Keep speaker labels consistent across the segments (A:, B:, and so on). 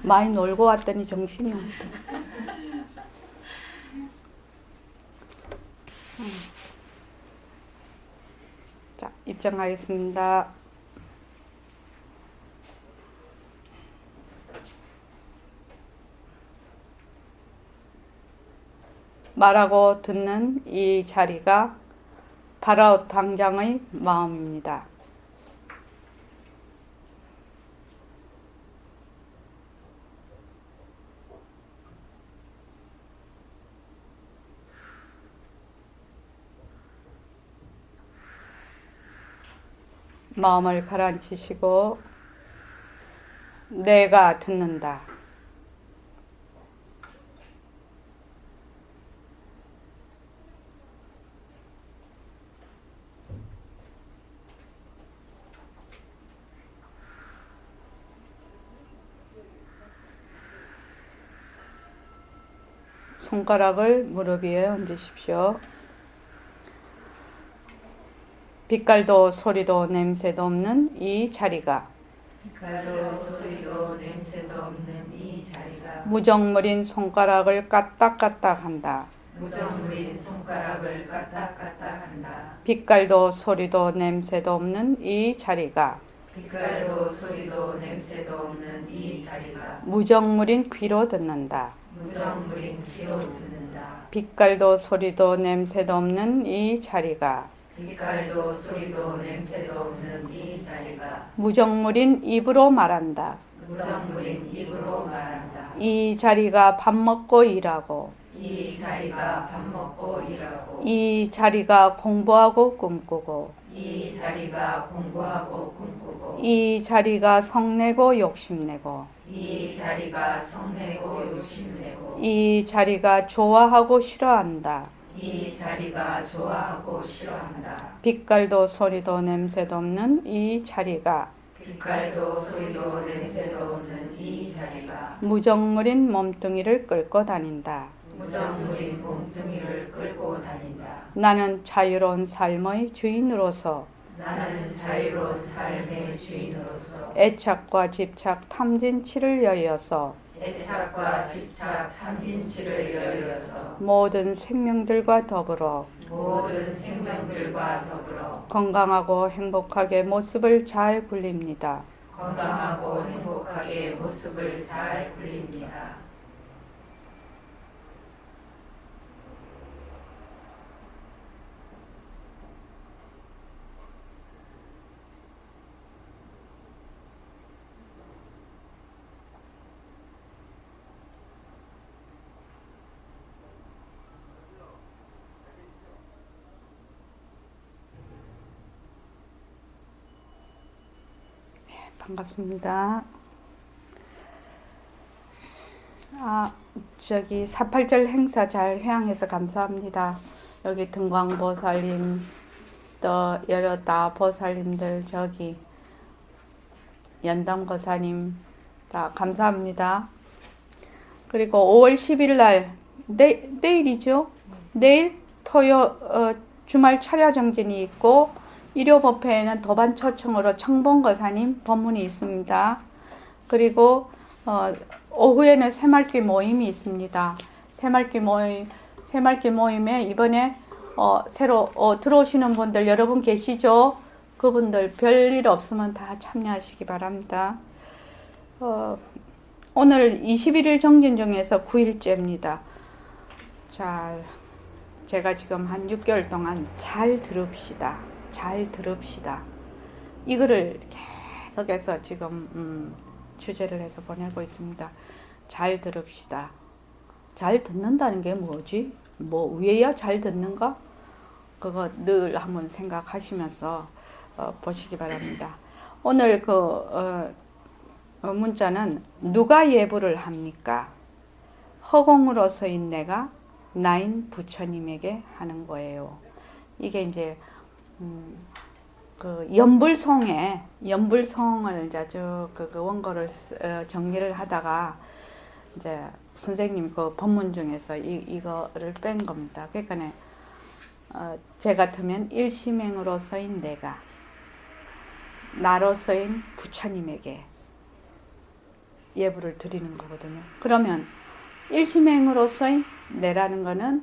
A: 많이 놀고 왔더니 정신이 없네. 자, 입장하겠습니다. 말하고 듣는 이 자리가 바로 당장의 마음입니다. 마음을 가라앉히시고 내가 듣는다. 손가락을 무릎 위에 얹으십시오. 빛깔도 소리도 냄새도 없는 이 자리가
B: 빛깔도 소리도 냄새도 없는 이 자리가
A: 무정물인 손가락을 까딱까딱 한다.
B: 무정물인 손가락을 까딱까딱한다.
A: 빛깔도 소리도 냄새도 없는 이 자리가
B: 빛깔도 소리도 냄새도 없는 이 자리가
A: 무정물인 귀로 듣는다.
B: 무정물인 귀로 듣는다.
A: 빛깔도 소리도 냄새도 없는 이 자리가
B: 빛깔도 소리도 냄새도 없는 이 자리가
A: 무정물인 입으로 말한다.
B: 무정물인 입으로 말한다.
A: 이 자리가 밥 먹고 일하고
B: 이 자리가 밥 먹고 일하고
A: 이 자리가 공부하고 꿈꾸고
B: 이 자리가 공부하고 꿈꾸고
A: 이 자리가 성내고 욕심내고
B: 이 자리가 성내고 욕심내고
A: 이 자리가 좋아하고 싫어한다.
B: 이 자리가 좋아하고 싫어한다.
A: 빛깔도 소리도 냄새도 없는 이 자리가
B: 빛깔도 소리도 냄새도 없는 이 자리가
A: 무정물인 몸뚱이를 끌고 다닌다.
B: 무정물인 몸뚱이를 끌고 다닌다.
A: 나는 자유로운 삶의 주인으로서
B: 나는 자유로운 삶의 주인으로서
A: 애착과 집착 탐진치를 여여서
B: 애착과 집착 탐진치를 여여서
A: 모든 생명들과 더불어
B: 모든 생명들과 더불어
A: 건강하고 행복하게 모습을 잘 굴립니다.
B: 건강하고 행복하게 모습을 잘 굴립니다.
A: 반갑습니다. 저기 4.8절 행사 잘 회항해서 감사합니다. 여기 등광보살님 또 여러 다 보살님들 저기 연담거사님 다 감사합니다. 그리고 5월 10일 날 내일이죠. 내일 주말 철야 정진이 있고 일요법회에는 도반초청으로 청봉거사님 법문이 있습니다. 그리고 오후에는 새말귀 모임이 있습니다. 새말귀 모임에 이번에 새로 들어오시는 분들 여러분 계시죠? 그분들 별일 없으면 다 참여하시기 바랍니다. 오늘 21일 정진 중에서 9일째입니다. 자, 제가 지금 한 6개월 동안 잘 들읍시다. 잘 들읍시다. 이거를 계속해서 지금 주제를 해서 보내고 있습니다. 잘 들읍시다. 잘 듣는다는 게 뭐지? 뭐 왜야 잘 듣는가? 그거 늘 한번 생각하시면서 보시기 바랍니다. 오늘 문자는 누가 예불을 합니까? 허공으로서인 내가 나인 부처님에게 하는 거예요. 이게 이제 그 연불성을 이제 그 원고를 정리를 하다가 이제 선생님 그 법문 중에서 이거를 뺀 겁니다. 그러니까 제 같으면 일심행으로서인 내가 나로서인 부처님에게 예불을 드리는 거거든요. 그러면 일심행으로서의 내라는 거는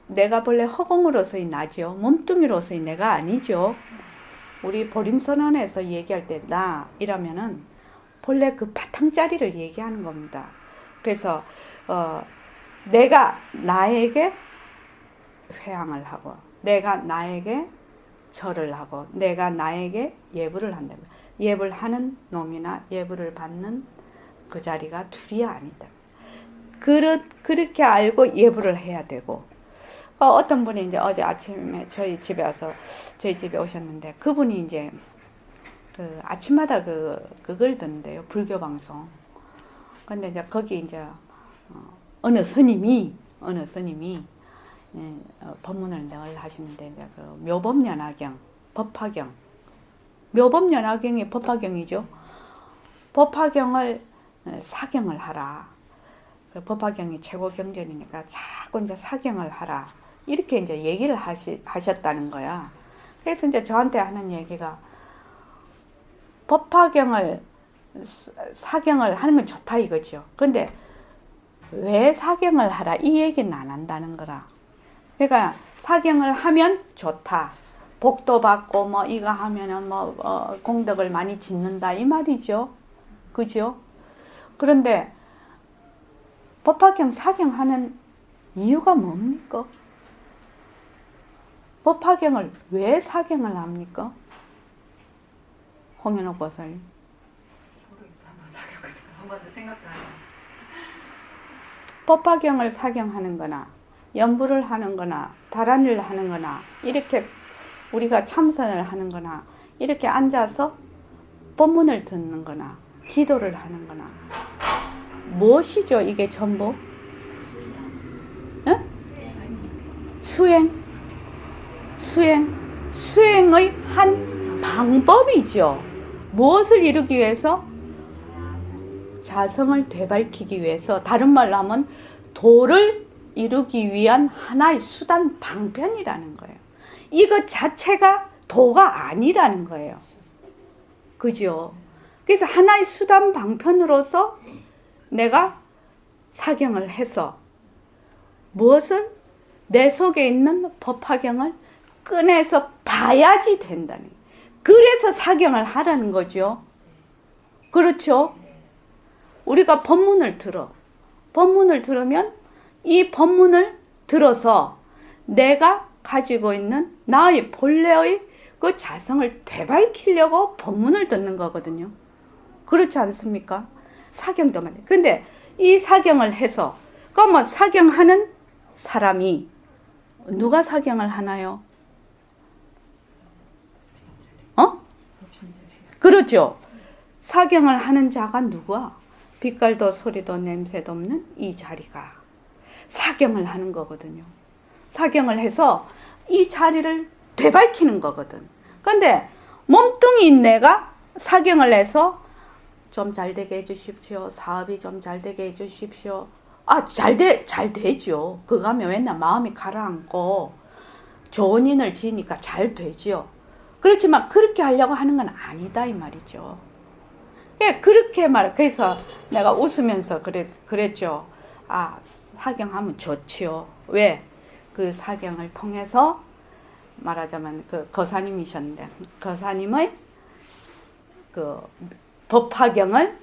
A: 내가 본래 허공으로서의 나죠. 몸뚱이로서의 내가 아니죠. 우리 보림선언에서 얘기할 때 나이라면은 본래 그 바탕자리를 얘기하는 겁니다. 그래서 내가 나에게 회향을 하고 내가 나에게 절을 하고 내가 나에게 예불을 한다. 예불하는 놈이나 예불을 받는 그 자리가 둘이 아니다. 그렇게 알고 예불을 해야 되고 어떤 분이 이제 어제 아침에 저희 집에 와서 저희 집에 오셨는데 그분이 이제 그 아침마다 그걸 듣는데요. 불교 방송. 근데 이제 거기 이제 어느 스님이 법문을 늘 하시는데 그 묘법연화경, 법화경, 묘법연화경이 법화경이죠. 법화경을 사경을 하라. 그 법화경이 최고 경전이니까 자꾸 이제 사경을 하라. 이렇게 이제 얘기를 하셨다는 거야. 그래서 이제 저한테 하는 얘기가 법화경을 사경을 하는 건 좋다 이거죠. 근데 왜 사경을 하라 이 얘기는 안 한다는 거라. 그러니까 사경을 하면 좋다. 복도 받고 뭐 이거 하면은 뭐 공덕을 많이 짓는다 이 말이죠. 그죠? 그런데 법화경 사경하는 이유가 뭡니까? 법화경을 왜 사경을 합니까? 홍현옥 보살님.
B: 모르겠어. 한번 사경거든. 한 번도 생각도 안 해.
A: 법화경을 사경하는 거나 연불을 하는 거나 다란을 하는 거나 이렇게 우리가 참선을 하는 거나 이렇게 앉아서 법문을 듣는 거나 기도를 하는 거나 무엇이죠? 이게 전부? 응? 수행의 한 방법이죠. 무엇을 이루기 위해서? 자성을 되밟히기 위해서, 다른 말로 하면 도를 이루기 위한 하나의 수단 방편이라는 거예요. 이것 자체가 도가 아니라는 거예요. 그죠? 그래서 하나의 수단 방편으로서 내가 사경을 해서 무엇을? 내 속에 있는 법화경을 꺼내서 봐야지 된다는 거예요. 그래서 사경을 하라는 거죠. 그렇죠? 우리가 법문을 들어. 법문을 들으면 이 법문을 들어서 내가 가지고 있는 나의 본래의 그 자성을 되밟히려고 법문을 듣는 거거든요. 그렇지 않습니까? 사경도 말이에요. 근데 이 사경을 해서, 그러면 사경하는 사람이 누가 사경을 하나요? 그렇죠. 사경을 하는 자가 누구야? 빛깔도 소리도 냄새도 없는 이 자리가 사경을 하는 거거든요. 사경을 해서 이 자리를 되밟히는 거거든. 근데 몸뚱이인 내가 사경을 해서 좀 잘되게 해주십시오. 사업이 좀 잘되게 해주십시오. 잘 되죠. 그거 하면 맨날 마음이 가라앉고 좋은 인을 지으니까 잘 되죠. 그렇지만 그렇게 하려고 하는 건 아니다 이 말이죠. 예, 그렇게 그래서 내가 웃으면서 그랬죠. 사경하면 좋지요. 왜? 그 사경을 통해서 말하자면 그 거사님이셨는데 거사님의 그 법화경을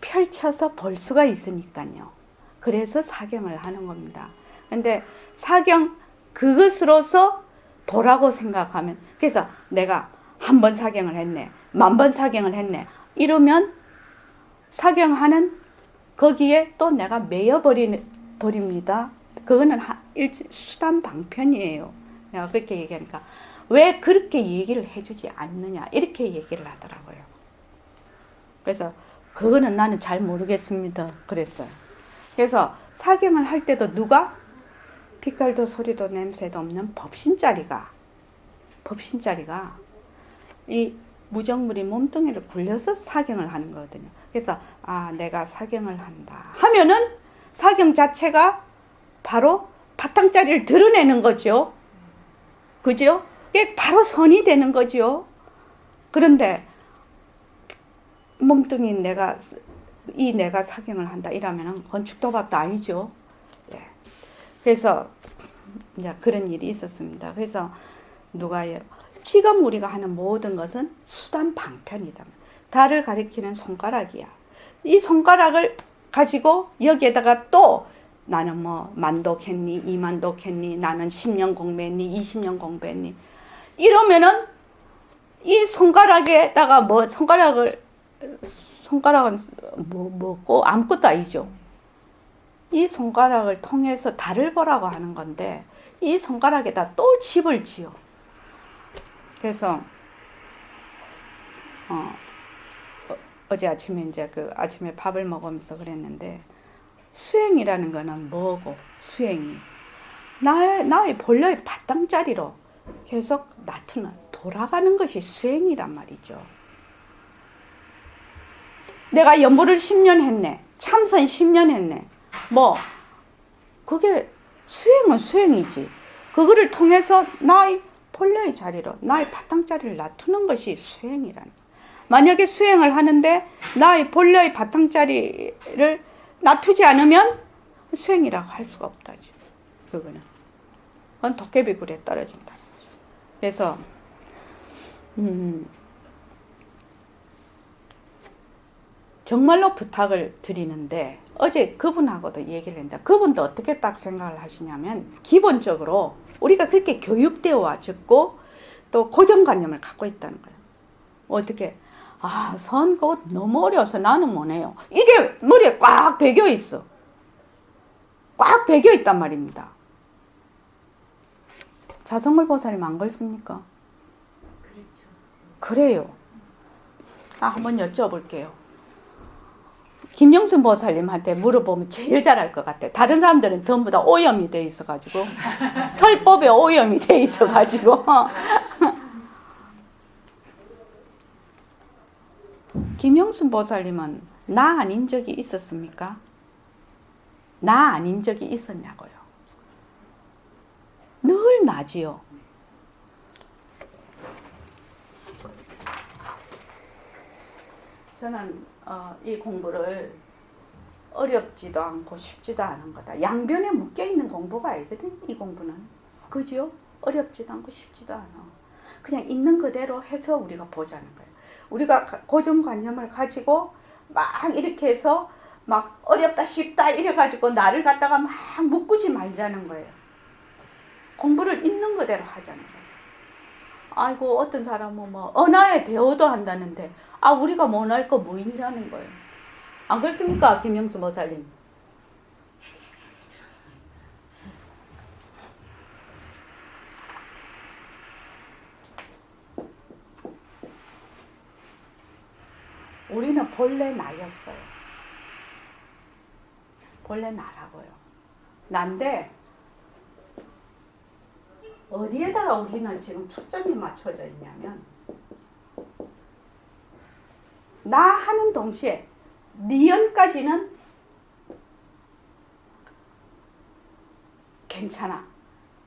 A: 펼쳐서 볼 수가 있으니까요. 그래서 사경을 하는 겁니다. 근데 사경 그것으로서 도라고 생각하면, 그래서 내가 한 번 사경을 했네, 10,000번 사경을 했네 이러면 사경하는 거기에 또 내가 매여버립니다. 그거는 수단 방편이에요. 내가 그렇게 얘기하니까 왜 그렇게 얘기를 해주지 않느냐 이렇게 얘기를 하더라고요. 그래서 그거는 나는 잘 모르겠습니다. 그랬어요. 그래서 사경을 할 때도 누가? 빛깔도 소리도 냄새도 없는 법신자리가 이 무정물이 몸뚱이를 굴려서 사경을 하는 거거든요. 그래서 내가 사경을 한다 하면은 사경 자체가 바로 바탕자리를 드러내는 거죠. 그죠? 이게 바로 선이 되는 거죠. 그런데 몸뚱이인 내가 이 내가 사경을 한다 이러면은 건축도밥도 아니죠. 예. 그래서 이제 그런 일이 있었습니다. 그래서 누가요? 지금 우리가 하는 모든 것은 수단 방편이다. 달을 가리키는 손가락이야. 이 손가락을 가지고 여기에다가 또 나는 뭐 만독했니, 2만독했니, 나는 10년 공부했니, 20년 공부했니 이러면은 이 손가락에다가 뭐 손가락은 뭐고 아무것도 아니죠. 이 손가락을 통해서 달을 보라고 하는 건데 이 손가락에다 또 집을 지어. 그래서 어제 아침에 이제 아침에 밥을 먹으면서 그랬는데 수행이라는 거는 뭐고 수행이 나의 본래의 바탕자리로 계속 나타나 돌아가는 것이 수행이란 말이죠. 내가 연보를 10년 했네. 참선 10년 했네. 뭐 그게 수행은 수행이지. 그거를 통해서 나의 본래의 자리로 나의 바탕자리를 놔두는 것이 수행이라는 거야. 만약에 수행을 하는데 나의 본래의 바탕자리를 놔두지 않으면 수행이라고 할 수가 없다지. 그건 도깨비굴에 떨어진다는 거죠. 그래서 정말로 부탁을 드리는데 어제 그분하고도 얘기를 했는데 그분도 어떻게 딱 생각을 하시냐면 기본적으로 우리가 그렇게 교육되어 와졌고 또 고정관념을 갖고 있다는 거예요. 어떻게 선 그거 너무 어려워서 나는 못해요. 이게 머리에 꽉 배겨 있어. 꽉 배겨 있단 말입니다. 자성물 보살님 안 그렇습니까?
B: 그렇죠.
A: 그래요. 한번 여쭤볼게요. 김영순 보살님한테 물어보면 제일 잘할 것 같아. 다른 사람들은 전부 다 오염이 돼 있어가지고 설법에 오염이 돼 있어가지고 김영순 보살님은 나 아닌 적이 있었습니까? 나 아닌 적이 있었냐고요. 늘 나지요. 저는 이 공부를 어렵지도 않고 쉽지도 않은 거다. 양변에 묶여있는 공부가 아니거든. 이 공부는. 그죠? 어렵지도 않고 쉽지도 않아. 그냥 있는 그대로 해서 우리가 보자는 거예요. 우리가 고정관념을 가지고 막 이렇게 해서 막 어렵다 쉽다 이래가지고 나를 갖다가 막 묶지 말자는 거예요. 공부를 있는 그대로 하자는 거예요. 아이고 어떤 사람은 뭐 언어에 대어도 한다는데 우리가 못할 거 뭐 있냐는 거예요. 안 그렇습니까? 김영수 보살님. 우리는 본래 나였어요. 본래 나라고요. 난데 어디에다가 우리는 지금 초점이 맞춰져 있냐면 나 하는 동시에 니은까지는 괜찮아.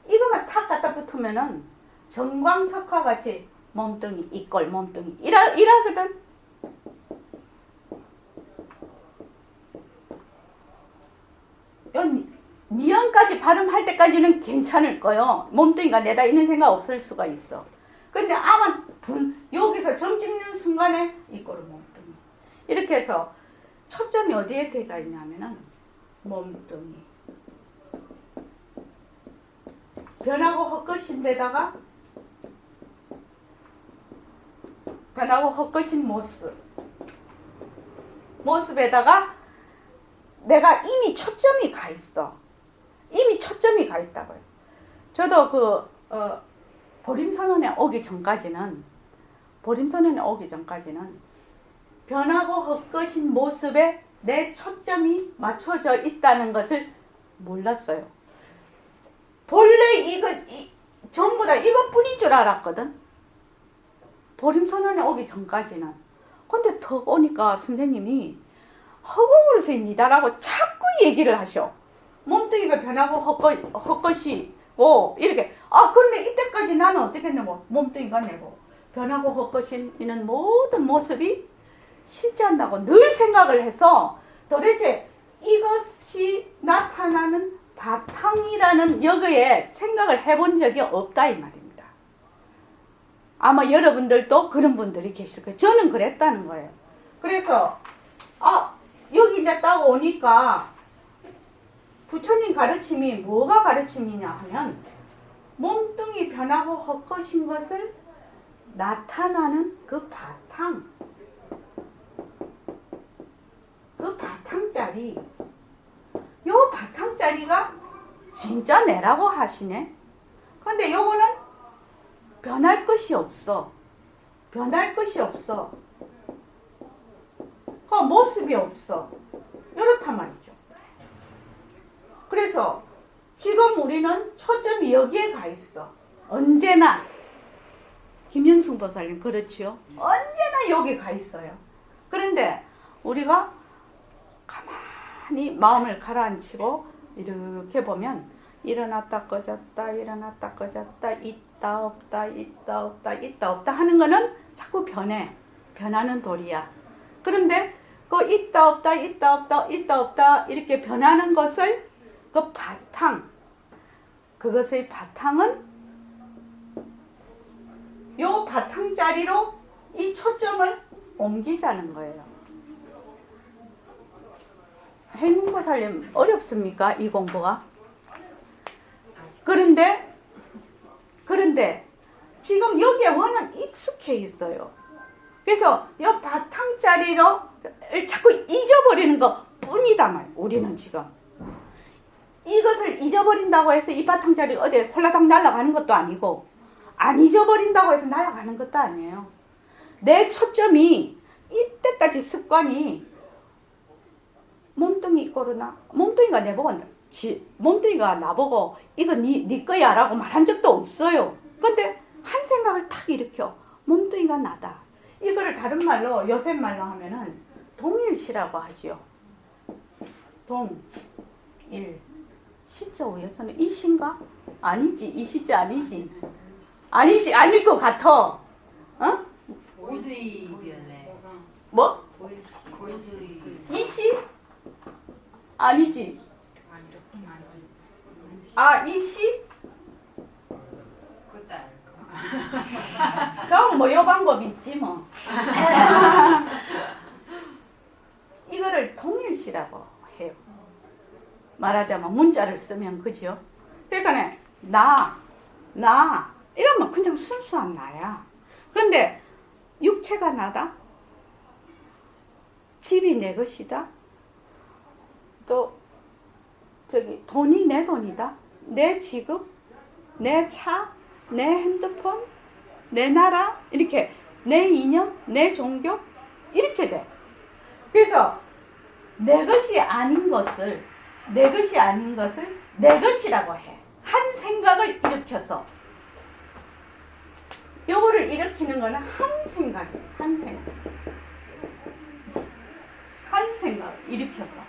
A: 이거만 탁 갖다 붙으면은 정광석화 같이 몸뚱이 이꼴 몸뚱이 이라거든. 니은까지 발음할 때까지는 괜찮을 거요. 몸뚱이가 내다 있는 생각 없을 수가 있어. 근데 아마 여기서 점 찍는 순간에 이꼴은 몸뚱이. 이렇게 해서 초점이 어디에 대가 있냐면은 몸뚱이. 변하고 헛것인 데다가 변하고 헛것인 모습에다가 내가 이미 초점이 가 있어. 이미 초점이 가 있다고요. 저도 보림선언에 오기 전까지는 변하고 헛것인 모습에 내 초점이 맞춰져 있다는 것을 몰랐어요. 본래 전부 다 이것뿐인 줄 알았거든. 보림선언에 오기 전까지는. 근데 더 오니까 선생님이 허공으로서입니다라고 자꾸 얘기를 하셔. 몸뚱이가 변하고 헛것이고 이렇게. 그런데 이때까지 나는 어떻게 했냐고. 몸뚱이가 내고 변하고 헛것인 이는 모든 모습이 실제한다고 늘 생각을 해서 도대체 이것이 나타나는 바탕이라는 여기에 생각을 해본 적이 없다 이 말입니다. 아마 여러분들도 그런 분들이 계실 거예요. 저는 그랬다는 거예요. 그래서 여기 이제 딱 오니까 부처님 가르침이 뭐가 가르침이냐 하면 몸뚱이 변하고 헛것인 것을 나타나는 그 바탕, 그 바탕짜리, 요 바탕짜리가 진짜 내라고 하시네. 근데 요거는 변할 것이 없어. 변할 것이 없어. 그 모습이 없어. 이렇단 말이죠. 그래서 지금 우리는 초점이 여기에 가 있어. 언제나. 김현승 보살님 그렇지요. 언제나 여기 가 있어요. 그런데 우리가 가만히 마음을 가라앉히고 이렇게 보면 일어났다 꺼졌다 일어났다 꺼졌다 있다 없다 있다 없다 있다 없다 하는 거는 자꾸 변해. 변하는 도리야. 그런데 그 있다 없다 있다 없다 있다 없다 이렇게 변하는 것을 그 바탕, 그것의 바탕은 요 바탕자리로 이 초점을 옮기자는 거예요. 행문보살님 어렵습니까? 이 공부가? 그런데 지금 여기에 워낙 익숙해 있어요. 그래서 이 바탕자리로 자꾸 잊어버리는 것 뿐이다 말. 우리는 지금 이것을 잊어버린다고 해서 이 바탕자리가 어디 홀라당 날아가는 것도 아니고 안 잊어버린다고 해서 날아가는 것도 아니에요. 내 초점이 이때까지 습관이 몸뚱이 꼴으나 몸뚱이가 내보고 몸뚱이가 나보고 이거 네 거야 라고 말한 적도 없어요. 근데 한 생각을 탁 일으켜. 몸뚱이가 나다. 이거를 다른 말로 요새 말로 하면은 동일시라고 하지요. 동일 시자 위에서는 이 시인가? 아니지. 이 시자 아니지. 아니지. 아닐 것 같아. 어?
B: 고유의 변에
A: 뭐?
B: 고유의
A: 이 시? 아니지. 이 시?
B: 그것도 알고
A: 그럼 뭐 요 방법 있지 뭐. 이거를 동일시라고 해요. 말하자면 문자를 쓰면 그죠? 그러니까 나 이러면 그냥 순수한 나야. 그런데 육체가 나다. 집이 내 것이다. 또 돈이 내 돈이다. 내 직업, 내 차, 내 핸드폰, 내 나라 이렇게 내 이념, 내 종교 이렇게 돼. 그래서 내 것이 아닌 것을 내 것이라고 해. 한 생각을 일으켜서 요거를 일으키는 거는 한 생각이에요. 한 생각 일으켜서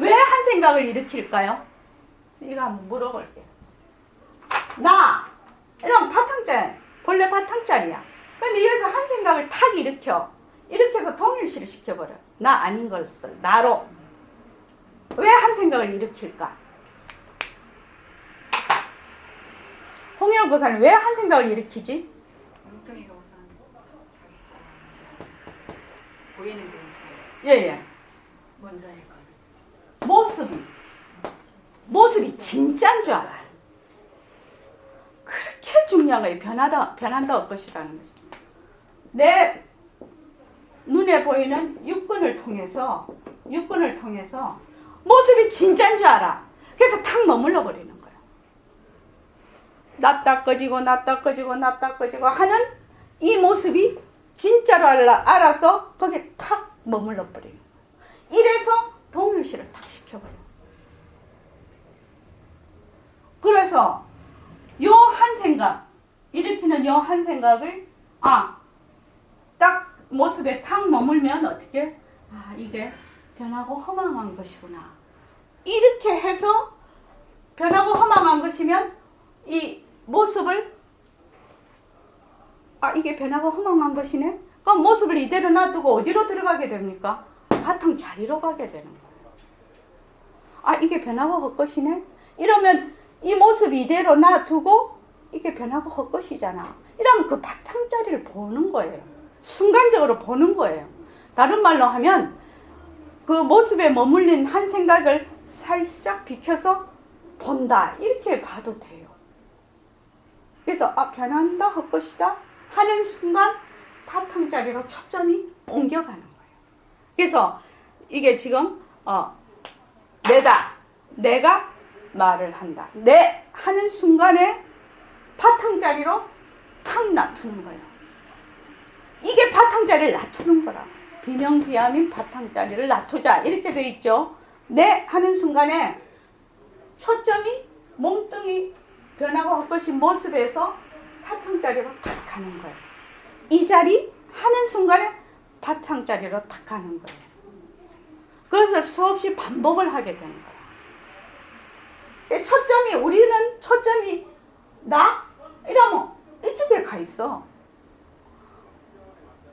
A: 왜 한 생각을 일으킬까요? 이거 한번 물어볼게요. 나 이런 바탕짜리 본래 바탕짜리야. 근데 여기서 한 생각을 탁 일으켜서 동일시를 시켜버려. 나 아닌 것을 나로. 왜 한 생각을 일으킬까? 홍일호 보살님 왜 한 생각을 일으키지?
B: 엉뚱이가 우선 자기 보이는 게
A: 예예.
B: 먼저니까
A: 모습이 진짜인 줄 알아. 그렇게 중요한 거예요. 변한다 없것이라는 거죠. 내 눈에 보이는 육근을 통해서 모습이 진짜인 줄 알아. 그래서 탁 머물러 버리는 거야. 낫다 꺼지고 하는 이 모습이 진짜로 알아서 거기에 탁 머물러 버리는 거야. 이래서 동일시를 탁 시켜버려. 그래서 요 한 생각 일으키는 요 한 생각을 딱 모습에 탁 머물면 어떻게? 이게 변하고 허망한 것이구나. 이렇게 해서 변하고 허망한 것이면 이 모습을 이게 변하고 허망한 것이네? 그럼 모습을 이대로 놔두고 어디로 들어가게 됩니까? 바탕 자리로 가게 되는 거예요. 아, 이게 변하고 헛것이네? 이러면 이 모습 이대로 놔두고 이게 변하고 헛것이잖아. 이러면 그 바탕 자리를 보는 거예요. 순간적으로 보는 거예요. 다른 말로 하면 그 모습에 머물린 한 생각을 살짝 비켜서 본다. 이렇게 봐도 돼요. 그래서 아, 변한다, 헛것이다 하는 순간 바탕 자리로 초점이 옮겨가는 거예요. 그래서 이게 지금 내다, 내가 말을 한다. 내 하는 순간에 바탕 자리로 탁 놔두는 거예요. 이게 바탕 자리를 놔두는 거라. 비명비암인 바탕 자리를 놔두자 이렇게 돼 있죠. 내 하는 순간에 초점이 몸뚱이 변하고 헛것인 모습에서 바탕 자리로 탁 가는 거예요. 이 자리 하는 순간에 바탕 자리로 탁 가는 거예요. 그래서 수없이 반복을 하게 되는 거예요. 초점이 우리는 초점이 나 이러면 이쪽에 가 있어.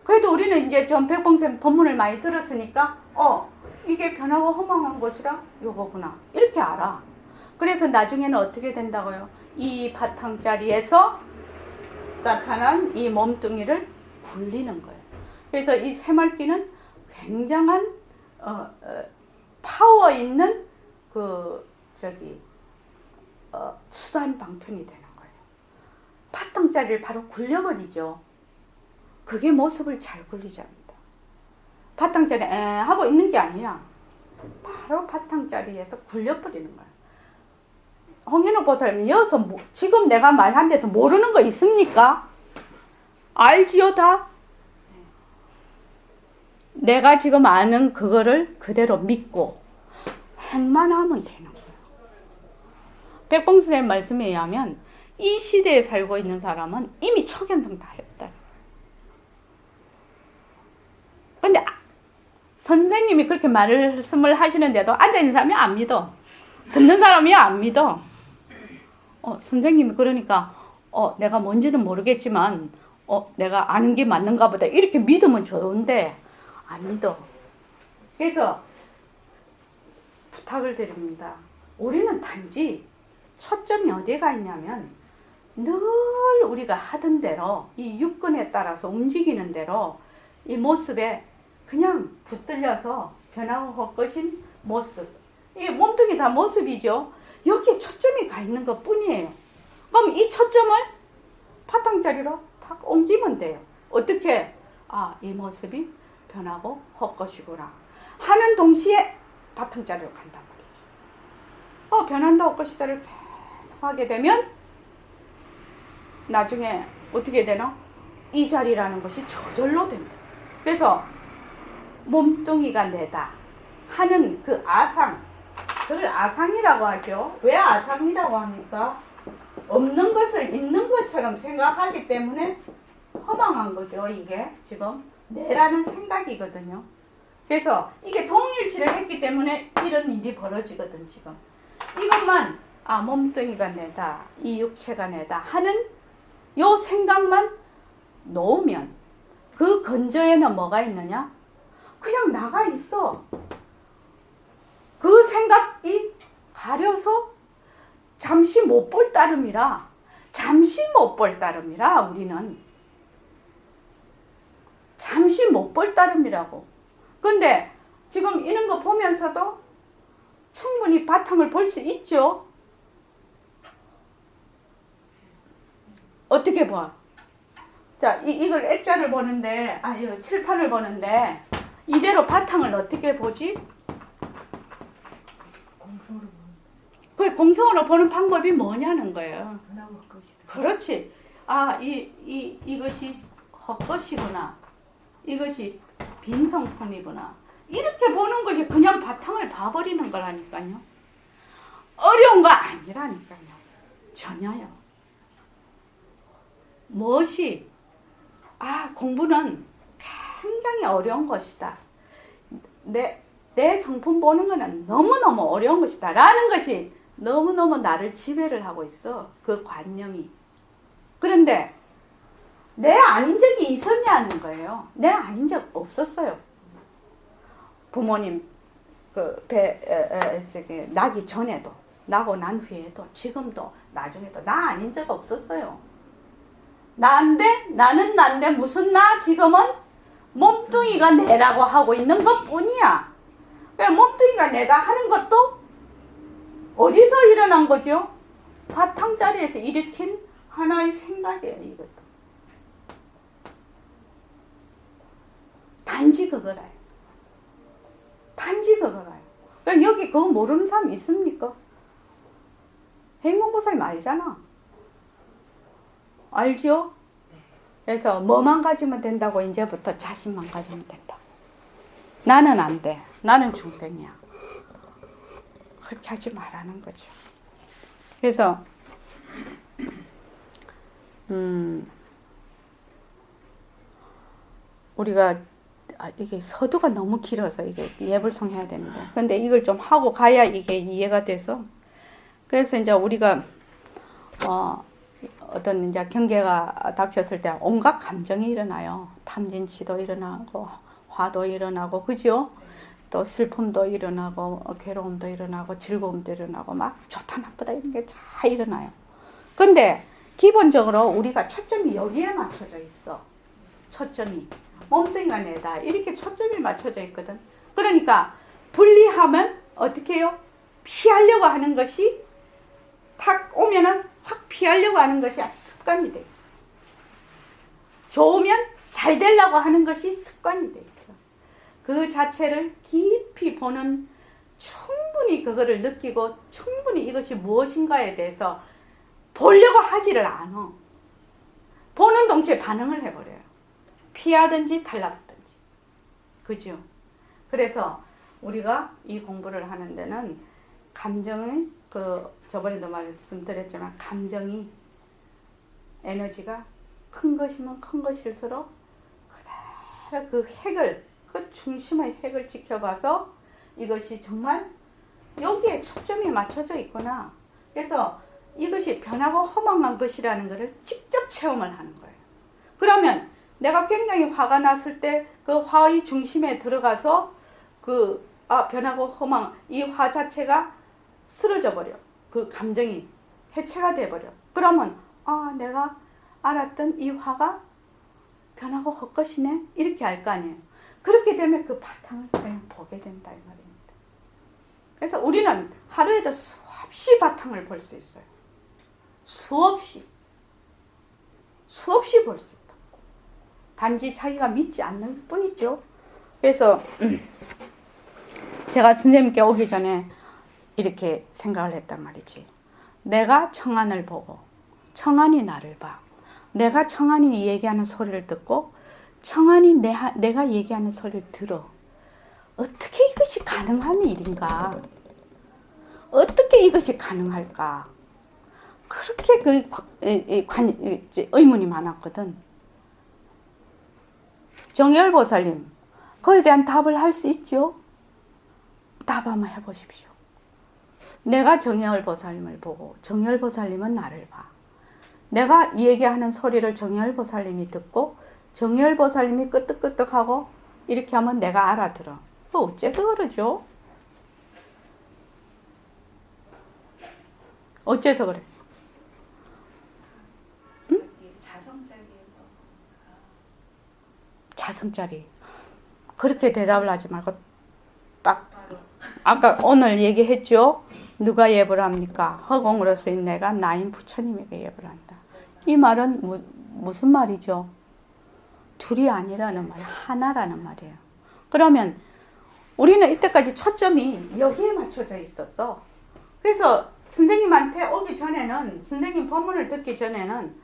A: 그래도 우리는 이제 전 백봉생 법문을 많이 들었으니까 이게 변하고 허망한 것이라 요거구나 이렇게 알아. 그래서 나중에는 어떻게 된다고요? 이 바탕 자리에서 나타난 이 몸뚱이를 굴리는 거예요. 그래서 이 새말기는 굉장한 파워 있는 수단 방편이 되는 거예요. 바탕 자리를 바로 굴려버리죠. 그게 모습을 잘 굴리지 않는다. 바탕 자리 하고 있는 게 아니야. 바로 바탕 자리에서 굴려버리는 거야. 홍현옥 보살님 여기서 지금 내가 말한 데서 모르는 거 있습니까? 알지요 다? 내가 지금 아는 그거를 그대로 믿고 행만 하면 되는 거예요. 백봉스의 말씀에 의하면 이 시대에 살고 있는 사람은 이미 초견성 다 했다. 근데 선생님이 그렇게 말씀을 하시는데도 앉아있는 사람이 안 믿어. 듣는 사람이 안 믿어. 선생님이 그러니까 내가 뭔지는 모르겠지만 내가 아는 게 맞는가 보다 이렇게 믿으면 좋은데 안 믿어. 그래서 부탁을 드립니다. 우리는 단지 초점이 어디에 가 있냐면 늘 우리가 하던 대로 이 육근에 따라서 움직이는 대로 이 모습에 그냥 붙들려서 변하고 헛것인 모습. 이 몸뚱이 다 모습이죠. 여기에 초점이 가 있는 것 뿐이에요. 그럼 이 초점을 바탕 자리로 탁 옮기면 돼요. 어떻게? 이 모습이 변하고 헛것이구나 하는 동시에 바탕 자리로 간단 말이죠. 변한다 헛것이다를 계속 하게 되면 나중에 어떻게 되나? 이 자리라는 것이 저절로 된다. 그래서 몸뚱이가 내다 하는 그 아상, 그걸 아상이라고 하죠. 왜 아상이라고 합니까? 없는 것을 있는 것처럼 생각하기 때문에 허망한 거죠. 이게 지금 내라는 생각이거든요. 그래서 이게 동일시를 했기 때문에 이런 일이 벌어지거든. 지금 이것만 몸뚱이가 내다, 이 육체가 내다 하는 요 생각만 놓으면 그 근저에는 뭐가 있느냐? 그냥 나가 있어. 그 생각이 가려서 잠시 못 볼 따름이라, 우리는 잠시 못 볼 따름이라고. 근데 지금 이런 거 보면서도 충분히 바탕을 볼 수 있죠. 어떻게 봐? 자, 이걸 액자를 보는데, 이거 칠판을 보는데, 이대로 바탕을 어떻게 보지?
C: 공성으로 보는
A: 그 공성으로 보는 방법이 뭐냐는 거예요.
C: 변하고 헛것이다.
A: 그렇지. 이것이 헛것이구나. 이것이 빈성품이구나. 이렇게 보는 것이 그냥 바탕을 봐버리는 거라니까요. 어려운 거 아니라니까요. 전혀요. 무엇이 공부는 굉장히 어려운 것이다. 내 성품 보는 거는 너무너무 어려운 것이다. 라는 것이 너무너무 나를 지배를 하고 있어. 그 관념이. 그런데 내 아닌 적이 있었냐는 거예요. 내 아닌 적 없었어요. 부모님 나기 전에도, 나고 난 후에도, 지금도, 나중에도 나 아닌 적 없었어요. 나인데, 나는 난데 무슨 나? 지금은 몸뚱이가 내라고 하고 있는 것 뿐이야. 몸뚱이가 내다 하는 것도 어디서 일어난 거죠? 바탕자리에서 일으킨 하나의 생각이에요, 이것도. 단지 그거라요. 단지 그거라요. 그러니까 여기 그거 모르는 사람 있습니까? 행공보살님 알잖아. 알죠? 그래서 뭐만 가지면 된다고 이제부터 자신만 가지면 된다. 나는 안 돼. 나는 중생이야. 그렇게 하지 말라는 거죠. 그래서 우리가 이게 서두가 너무 길어서 이게 예불성해야 되는데, 그런데 이걸 좀 하고 가야 이게 이해가 돼서, 그래서 이제 우리가 어떤 이제 경계가 닥쳤을 때 온갖 감정이 일어나요. 탐진치도 일어나고 화도 일어나고, 그죠? 또 슬픔도 일어나고 괴로움도 일어나고 즐거움도 일어나고 막 좋다 나쁘다 이런 게 다 일어나요. 근데 기본적으로 우리가 초점이 여기에 맞춰져 있어. 초점이 몸뚱이가 내다 이렇게 초점이 맞춰져 있거든. 그러니까 분리하면 어떻게 해요? 피하려고 하는 것이 탁 오면은 확 피하려고 하는 것이 습관이 돼 있어. 좋으면 잘 되려고 하는 것이 습관이 돼 있어. 그 자체를 깊이 보는, 충분히 그거를 느끼고 충분히 이것이 무엇인가에 대해서 보려고 하지를 않아. 보는 동시에 반응을 해버려요. 피하든지 달라붙든지. 그죠? 그래서 우리가 이 공부를 하는 데는 감정은 저번에도 말씀드렸지만 감정이 에너지가 큰 것이면 큰 것일수록 그대로 그 핵을, 그 중심의 핵을 지켜봐서 이것이 정말 여기에 초점이 맞춰져 있구나. 그래서 이것이 변하고 허망한 것이라는 것을 직접 체험을 하는 거예요. 그러면 내가 굉장히 화가 났을 때 그 화의 중심에 들어가서 변하고 허망, 이 화 자체가 쓰러져 버려. 그 감정이 해체가 돼 버려. 그러면 내가 알았던 이 화가 변하고 헛것이네 이렇게 알 거 아니에요. 그렇게 되면 그 바탕을 그냥 보게 된다 이 말입니다. 그래서 우리는 하루에도 수없이 바탕을 볼 수 있어요. 수없이 볼 수 있다. 단지 자기가 믿지 않는 뿐이죠. 그래서 제가 선생님께 오기 전에 이렇게 생각을 했단 말이지. 내가 청안을 보고 청안이 나를 봐. 내가 청안이 얘기하는 소리를 듣고 청안이 내가 얘기하는 소리를 들어. 어떻게 이것이 가능한 일인가? 어떻게 이것이 가능할까? 그렇게 의문이 많았거든. 정열보살님, 그에 대한 답을 할 수 있죠? 답 한번 해보십시오. 내가 정열보살님을 보고 정열보살님은 나를 봐. 내가 얘기하는 소리를 정열보살님이 듣고 정열보살님이 끄떡끄떡하고 이렇게 하면 내가 알아들어. 그 어째서 그러죠? 어째서 그래? 응? 자성자리. 그렇게 대답을 하지 말고 딱 아까 오늘 얘기했죠? 누가 예불 합니까? 허공으로서인 내가 나인 부처님에게 예불 한다. 이 말은 무슨 말이죠? 둘이 아니라는 말, 하나라는 말이에요. 그러면 우리는 이때까지 초점이 여기에 맞춰져 있었어. 그래서 선생님한테 오기 전에는, 선생님 법문을 듣기 전에는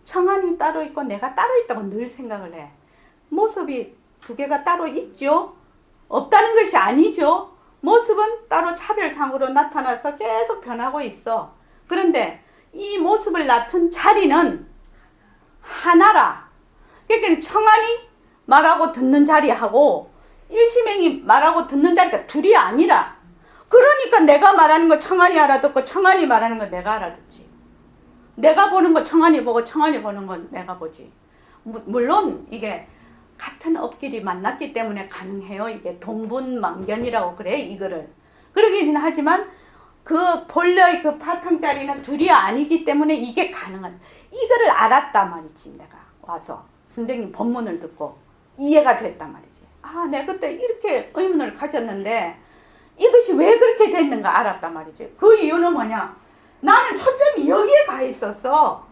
A: 청안이 따로 있고 내가 따로 있다고 늘 생각을 해. 모습이 두 개가 따로 있죠? 없다는 것이 아니죠? 모습은 따로 차별상으로 나타나서 계속 변하고 있어. 그런데 이 모습을 나툰 자리는 하나라. 그러니까 청안이 말하고 듣는 자리하고 일심행이 말하고 듣는 자리가 둘이 아니라, 그러니까 내가 말하는 거 청안이 알아듣고 청안이 말하는 거 내가 알아듣지. 내가 보는 거 청안이 보고 청안이 보는 건 내가 보지. 물론 이게 같은 업끼리 만났기 때문에 가능해요. 이게 동분만견이라고 그래, 이거를. 그러긴 하지만 그 본래의 그 바탕자리는 둘이 아니기 때문에 이게 가능한, 이거를 알았단 말이지. 내가 와서 선생님 법문을 듣고 이해가 됐단 말이지. 아, 내가 그때 이렇게 의문을 가졌는데 이것이 왜 그렇게 됐는가 알았단 말이지. 그 이유는 뭐냐, 나는 초점이 여기에 가 있었어.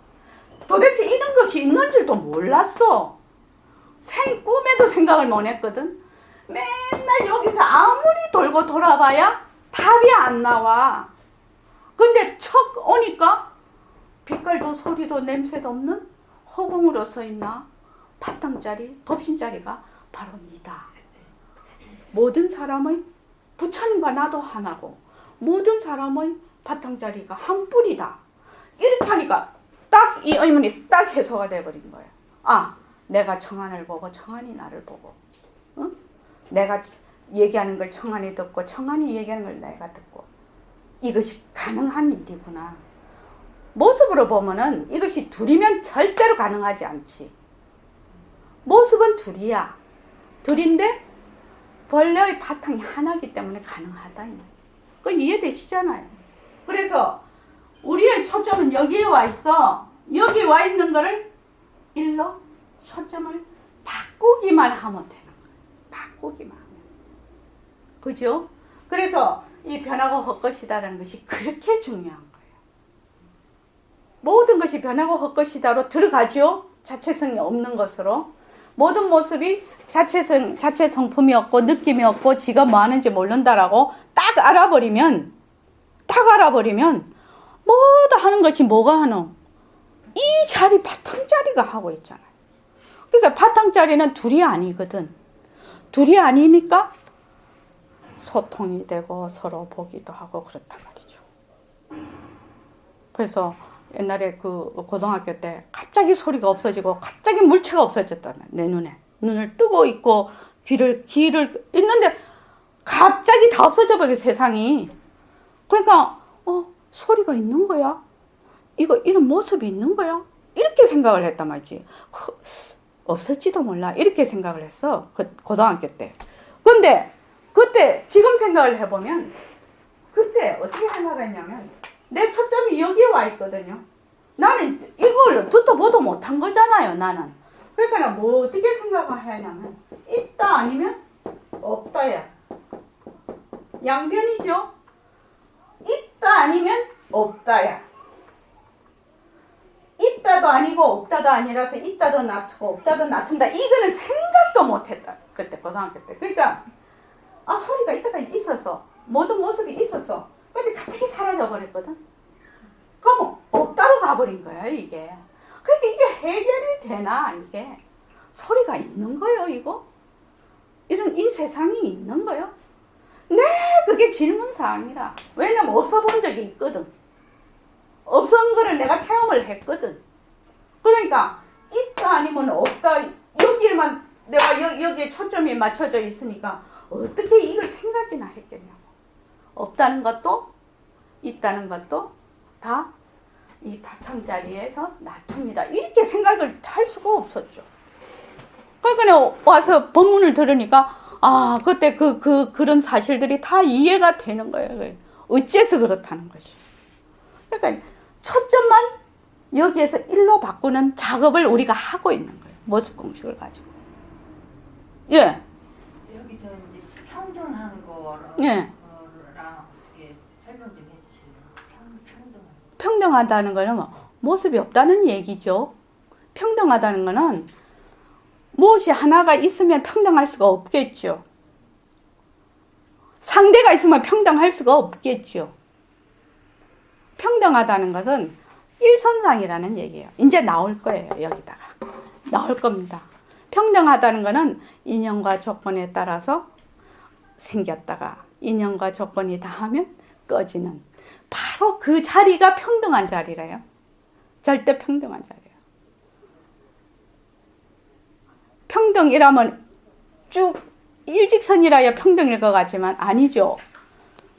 A: 도대체 이런 것이 있는 줄도 몰랐어. 꿈에도 생각을 못 했거든. 맨날 여기서 아무리 돌고 돌아봐야 답이 안 나와. 근데 척 오니까 빛깔도 소리도 냄새도 없는 허공으로 서 있나 바탕자리, 법신자리가 바로 니다. 모든 사람의 부처님과 나도 하나고 모든 사람의 바탕자리가 한 뿌리다. 이렇게 하니까 딱 이 의문이 딱 해소가 돼버린 거예요. 아, 내가 청한을 보고 청한이 나를 보고, 응? 내가 얘기하는 걸 청한이 듣고 청한이 얘기하는 걸 내가 듣고, 이것이 가능한 일이구나. 모습으로 보면은 이것이 둘이면 절대로 가능하지 않지. 모습은 둘이야. 둘인데 본래의 바탕이 하나이기 때문에 가능하다. 그건 이해되시잖아요. 그래서 우리의 초점은 여기에 와 있어. 여기 와 있는 거를 일로 초점을 바꾸기만 하면 되는 거예요. 바꾸기만 하면. 그죠? 그래서 이 변하고 헛것이다라는 것이 그렇게 중요한 거예요. 모든 것이 변하고 헛것이다로 들어가죠. 자체성이 없는 것으로. 모든 모습이 자체 성품이 없고 느낌이 없고 지가 뭐 하는지 모른다라고 딱 알아버리면 모두 하는 것이 뭐가 하노? 이 자리 바탕자리가 하고 있잖아요. 그러니까 바탕자리는 둘이 아니거든. 둘이 아니니까 소통이 되고 서로 보기도 하고 그렇단 말이죠. 그래서 옛날에 그 고등학교 때 갑자기 소리가 없어지고 갑자기 물체가 없어졌잖아요. 내 눈에. 눈을 뜨고 있고 귀를 있는데 갑자기 다 없어져 버려 세상이. 그러니까 소리가 있는 거야? 이런 모습이 있는 거야? 이렇게 생각을 했단 말이지. 없을지도 몰라. 이렇게 생각을 했어. 고등학교 때. 근데 그때 지금 생각을 해보면 그때 어떻게 생각을 했냐면 내 초점이 여기에 와 있거든요. 나는 이걸 듣도 보도 못한 거잖아요. 나는. 그러니까 뭐 어떻게 생각을 하냐면 있다 아니면 없다야. 양변이죠. 있다 아니면 없다야. 있다도 아니고 없다도 아니라서 있다도 낮추고 없다도 낮춘다. 이거는 생각도 못했다. 그때 고등학교 때. 그러니까 소리가 있다가 있었어. 모든 모습이 있었어. 근데 갑자기 사라져 버렸거든. 그럼 없다로 가버린 거야 이게. 그러니까 이게 해결이 되나 이게. 소리가 있는 거예요 이거. 이런 이 세상이 있는 거예요. 네, 그게 질문사항이라. 왜냐면 없어 본 적이 있거든. 없은 거를 내가 체험을 했거든. 그러니까 있다 아니면 없다. 여기에만 내가 여기에 초점이 맞춰져 있으니까 어떻게 이걸 생각이나 했겠냐고. 없다는 것도 있다는 것도 다 이 바탕자리에서 놔둡니다. 이렇게 생각을 할 수가 없었죠. 그러니까 와서 법문을 들으니까 그때 그런 사실들이 다 이해가 되는 거예요. 어째서 그렇다는 것이. 그러니까 초점만 여기에서 일로 바꾸는 작업을 우리가 하고 있는 거예요. 모습 공식을 가지고. 예.
C: 여기서 이제 평등한 거랑
A: 예.
C: 어떻게 설명 좀 해주실래요?
A: 평등하다는 거는 모습이 없다는 얘기죠. 평등하다는 거는 무엇이 하나가 있으면 평등할 수가 없겠죠. 상대가 있으면 평등할 수가 없겠죠. 평등하다는 것은 일선상이라는 얘기예요. 이제 나올 거예요. 여기다가. 나올 겁니다. 평등하다는 것은 인연과 조건에 따라서 생겼다가 인연과 조건이 다하면 꺼지는 바로 그 자리가 평등한 자리래요. 절대 평등한 자리예요. 평등이라면 쭉 일직선이라야 평등일 것 같지만 아니죠.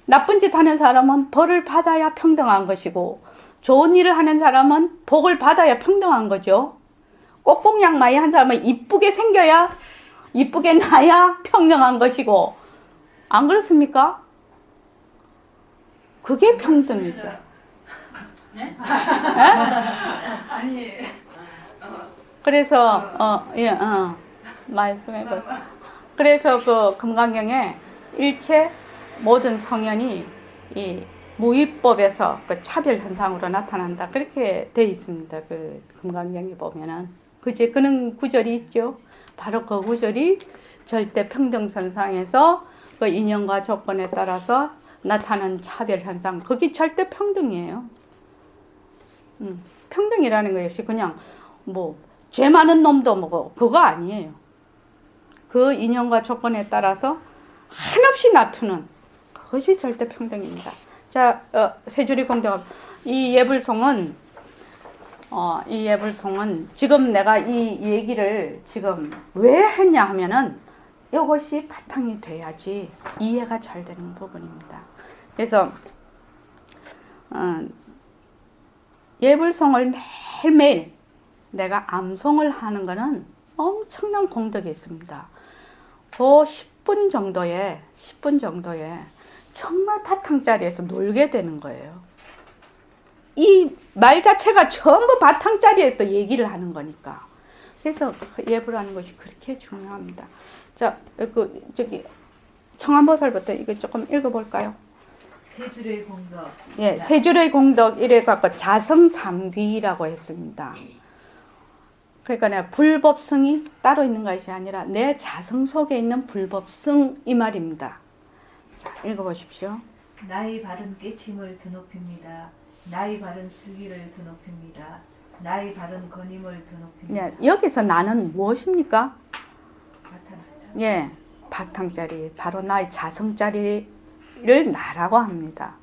A: 나쁜 짓 하는 사람은 벌을 받아야 평등한 것이고 좋은 일을 하는 사람은 복을 받아야 평등한 거죠. 꼭꼭양마이 한 사람은 이쁘게 생겨야, 이쁘게 나야 평등한 것이고, 안 그렇습니까? 그게 평등이죠.
C: 네?
B: 아니
A: 그래서 말씀해볼. 그래서 그 금강경에 일체 모든 성현이 이 무위법에서 그 차별 현상으로 나타난다. 그렇게 돼 있습니다. 그 금강경에 보면은 그지 그런 구절이 있죠. 바로 그 구절이 절대 평등선상에서 그 인연과 조건에 따라서 나타나는 차별 현상. 그게 절대 평등이에요. 평등이라는 것이 그냥 뭐 죄 많은 놈도 뭐 그거 아니에요. 그 인연과 조건에 따라서 한없이 낮추는 그것이 절대 평등입니다. 자, 세주리 공덕 이 예불송은 지금 내가 이 얘기를 지금 왜 했냐 하면은 이것이 바탕이 돼야지 이해가 잘 되는 부분입니다. 그래서 예불송을 매일매일 내가 암송을 하는 거는 엄청난 공덕이 있습니다. 그 10분 정도에 정말 바탕자리에서 놀게 되는 거예요. 이 말 자체가 전부 바탕자리에서 얘기를 하는 거니까. 그래서 예불하는 것이 그렇게 중요합니다. 자, 저기 청안보살부터 이거 조금 읽어볼까요?
B: 세줄의 공덕.
A: 예, 세줄의 공덕 이래 갖고 자성삼귀라고 했습니다. 그러니까 내 불법성이 따로 있는 것이 아니라 내 자성 속에 있는 불법성 이 말입니다. 자, 읽어보십시오.
B: 나의 바른 깨침을 드높입니다. 나의 바른 슬기를 드높입니다. 나의 바른 건임을 드높입니다.
A: 예, 여기서 나는 무엇입니까?
B: 바탕자리.
A: 예, 바탕자리, 바로 나의 자성자리를 나라고 합니다.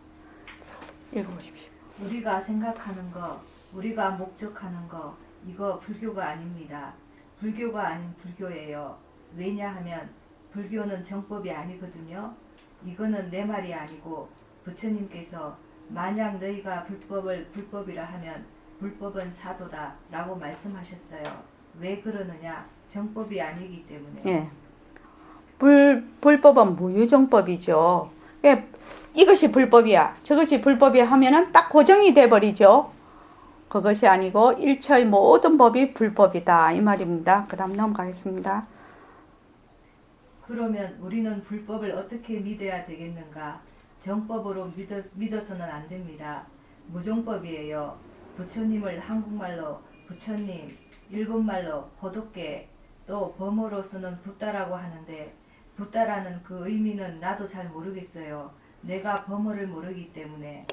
A: 읽어보십시오.
B: 우리가 생각하는 거, 우리가 목적하는 거, 이거 불교가 아닙니다. 불교가 아닌 불교예요. 왜냐하면 불교는 정법이 아니거든요. 이거는 내 말이 아니고 부처님께서 만약 너희가 불법을 불법이라 하면 불법은 사도다 라고 말씀하셨어요. 왜 그러느냐? 정법이 아니기 때문에.
A: 예, 불법은 무유정법이죠. 예, 이것이 불법이야, 저것이 불법이야 하면은 딱 고정이 돼버리죠. 그것이 아니고 일체의 모든 법이 불법이다 이 말입니다. 그 다음 넘어가겠습니다.
B: 그러면 우리는 불법을 어떻게 믿어야 되겠는가? 정법으로 믿어서는 안 됩니다. 무정법이에요. 부처님을 한국말로 부처님, 일본말로 호독계, 또 범어로서는 붓다라고 하는데 붓다라는 그 의미는 나도 잘 모르겠어요. 내가 범어를 모르기 때문에.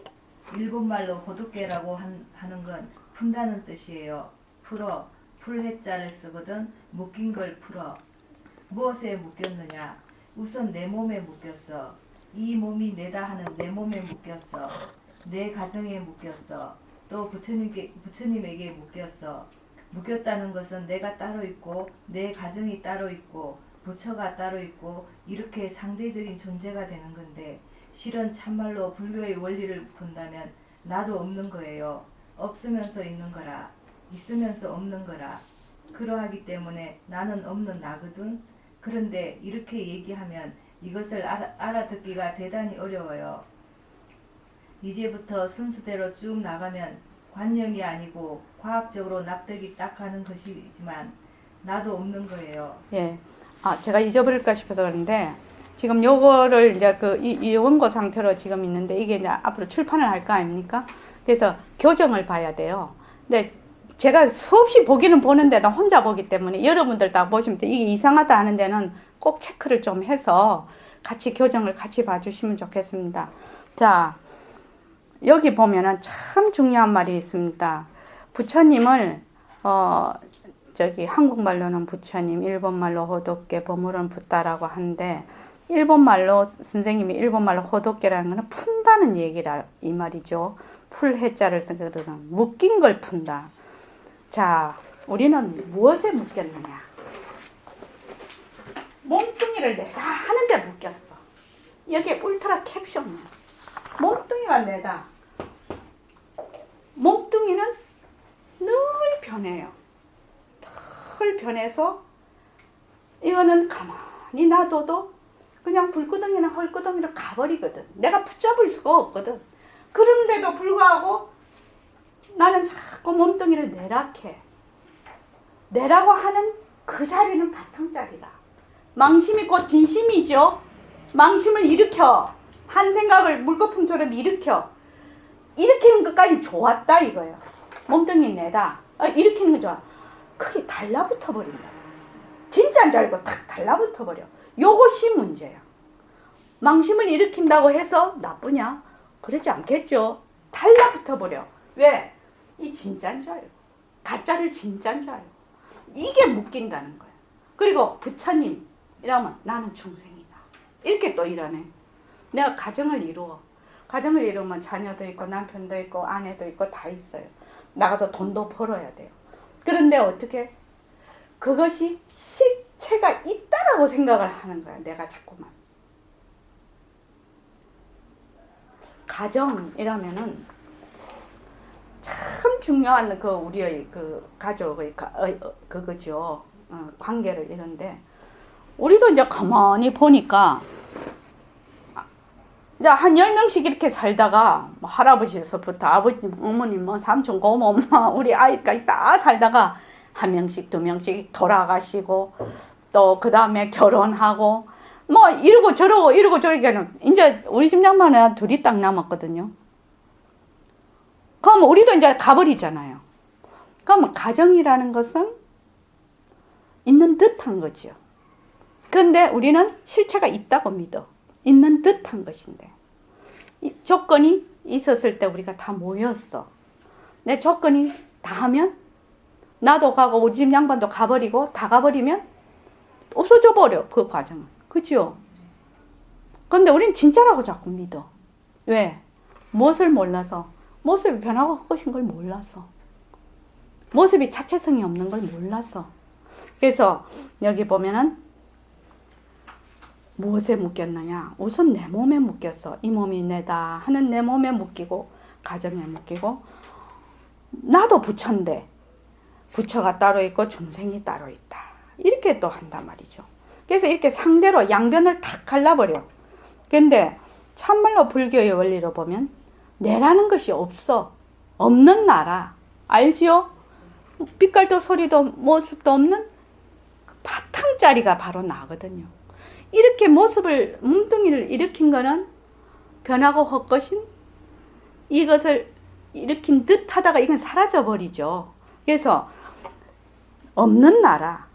B: 일본말로 호독계라고 하는 건 푼다는 뜻이에요. 풀어, 풀해자를 쓰거든. 묶인 걸 풀어. 무엇에 묶였느냐? 우선 내 몸에 묶였어. 이 몸이 내다 하는 내 몸에 묶였어. 내 가정에 묶였어. 또 부처님에게 묶였어. 묶였다는 것은 내가 따로 있고 내 가정이 따로 있고 부처가 따로 있고 이렇게 상대적인 존재가 되는 건데 실은 참말로 불교의 원리를 본다면 나도 없는 거예요. 없으면서 있는 거라. 있으면서 없는 거라. 그러하기 때문에 나는 없는 나거든. 그런데 이렇게 얘기하면 이것을 알아듣기가 대단히 어려워요. 이제부터 순수대로 쭉 나가면 관념이 아니고 과학적으로 납득이 딱 가는 것이지만 나도 없는 거예요.
A: 예, 제가 잊어버릴까 싶어서 그런데 지금 요거를 이제 이 원고 상태로 지금 있는데 이게 이제 앞으로 출판을 할 거 아닙니까? 그래서 교정을 봐야 돼요. 근데 제가 수없이 보기는 보는데 나 혼자 보기 때문에 여러분들 다 보시면 이게 이상하다 하는 데는 꼭 체크를 좀 해서 같이 교정을 같이 봐주시면 좋겠습니다. 자, 여기 보면은 참 중요한 말이 있습니다. 부처님을 저기 한국말로는 부처님, 일본말로 호독계, 범어로는 붓다라고 하는데 일본말로 선생님이 일본말로 호독계라는 거는 푼다는 얘기라 이 말이죠. 풀 해자를 쓰거든. 묶인 걸 푼다. 자, 우리는 무엇에 묶였느냐? 몸뚱이를 내가 하는데 묶였어. 여기에 울트라 캡션이야. 몸뚱이가 내다. 몸뚱이는 늘 변해요. 털 변해서 이거는 가만히 놔둬도 그냥 불구덩이나 헐구덩이로 가버리거든. 내가 붙잡을 수가 없거든. 그런데도 불구하고 나는 자꾸 몸뚱이를 내락해. 내라고 하는 그 자리는 바탕자리다. 망심이 곧 진심이죠. 망심을 일으켜. 한 생각을 물거품처럼 일으키는 것까지 좋았다 이거예요. 몸뚱이 내다. 일으키는 거 좋아. 그게 달라붙어 버린다. 진짜인 줄 알고 탁 달라붙어 버려. 요것이 문제야. 망심을 일으킨다고 해서 나쁘냐? 그러지 않겠죠. 달라붙어 버려. 왜? 이 진짜인 줄 알고. 가짜를 진짜인 줄 알고. 이게 묶인다는 거야. 그리고 부처님 이러면 나는 중생이다. 이렇게 또 일하네. 내가 가정을 이루어. 가정을 이루면 자녀도 있고 남편도 있고 아내도 있고 다 있어요. 나가서 돈도 벌어야 돼요. 그런데 어떻게? 그것이 실체가 있다라고 생각을 하는 거야. 내가 자꾸만. 가정이라면은 참 중요한 그 우리의 그 가족의 그거죠. 관계를 이런데 우리도 이제 가만히 보니까 이제 한 10명씩 이렇게 살다가 뭐 할아버지에서부터 아버지, 어머니, 뭐 삼촌, 고모, 엄마, 우리 아이까지 다 살다가 한 명씩 두 명씩 돌아가시고 또 그 다음에 결혼하고 뭐 이러고 저러고는 이제 우리 심장만은 둘이 딱 남았거든요. 그럼 우리도 이제 가버리잖아요. 그럼 가정이라는 것은 있는 듯한 거죠. 그런데 우리는 실체가 있다고 믿어. 있는 듯한 것인데 이 조건이 있었을 때 우리가 다 모였어. 내 조건이 다 하면 나도 가고 우리 집 양반도 가버리고 다 가버리면 없어져 버려 그 과정은. 그죠? 그런데 우린 진짜라고 자꾸 믿어. 왜? 무엇을 몰라서? 모습이 변하고 헛것인 걸 몰라서. 모습이 자체성이 없는 걸 몰라서. 그래서 여기 보면은 무엇에 묶였느냐? 우선 내 몸에 묶였어. 이 몸이 내다 하는 내 몸에 묶이고 가정에 묶이고 나도 부처인데 부처가 따로 있고 중생이 따로 있다. 이렇게 또 한단 말이죠. 그래서 이렇게 상대로 양변을 탁 갈라버려. 근데 참말로 불교의 원리로 보면 내라는 것이 없어. 없는 나라. 알지요? 빛깔도 소리도 모습도 없는 바탕자리가 바로 나거든요. 이렇게 모습을 뭉뚱이를 일으킨 거는 변하고 헛것인 이것을 일으킨 듯 하다가 이건 사라져 버리죠. 그래서 없는 나라.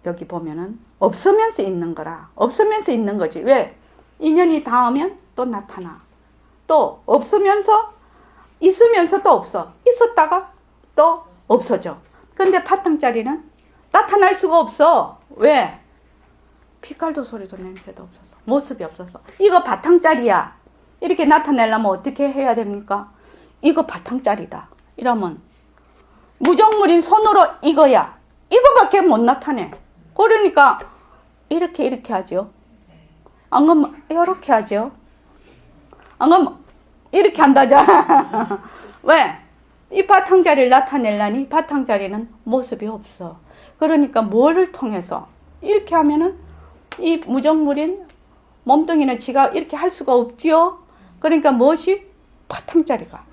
A: 여기 보면은 없으면서 있는 거라. 없으면서 있는 거지. 왜? 인연이 닿으면 또 나타나. 또 없으면서 있으면서 또 없어. 있었다가 또 없어져. 근데 바탕자리는 나타날 수가 없어. 왜? 빛깔도 소리도 냄새도 없어서. 모습이 없어서. 이거 바탕자리야. 이렇게 나타내려면 어떻게 해야 됩니까? 이거 바탕자리다. 이러면 무정물인 손으로 이거야. 이거밖에 못 나타내. 그러니까 이렇게 하죠. 안 그러면 이렇게 하죠. 안 그러면 이렇게 한다잖아. 왜? 이 바탕자리를 나타내려니 바탕자리는 모습이 없어. 그러니까 뭐를 통해서 이렇게 하면은 이 무정물인 몸뚱이는 지가 이렇게 할 수가 없지요. 그러니까 무엇이? 바탕자리가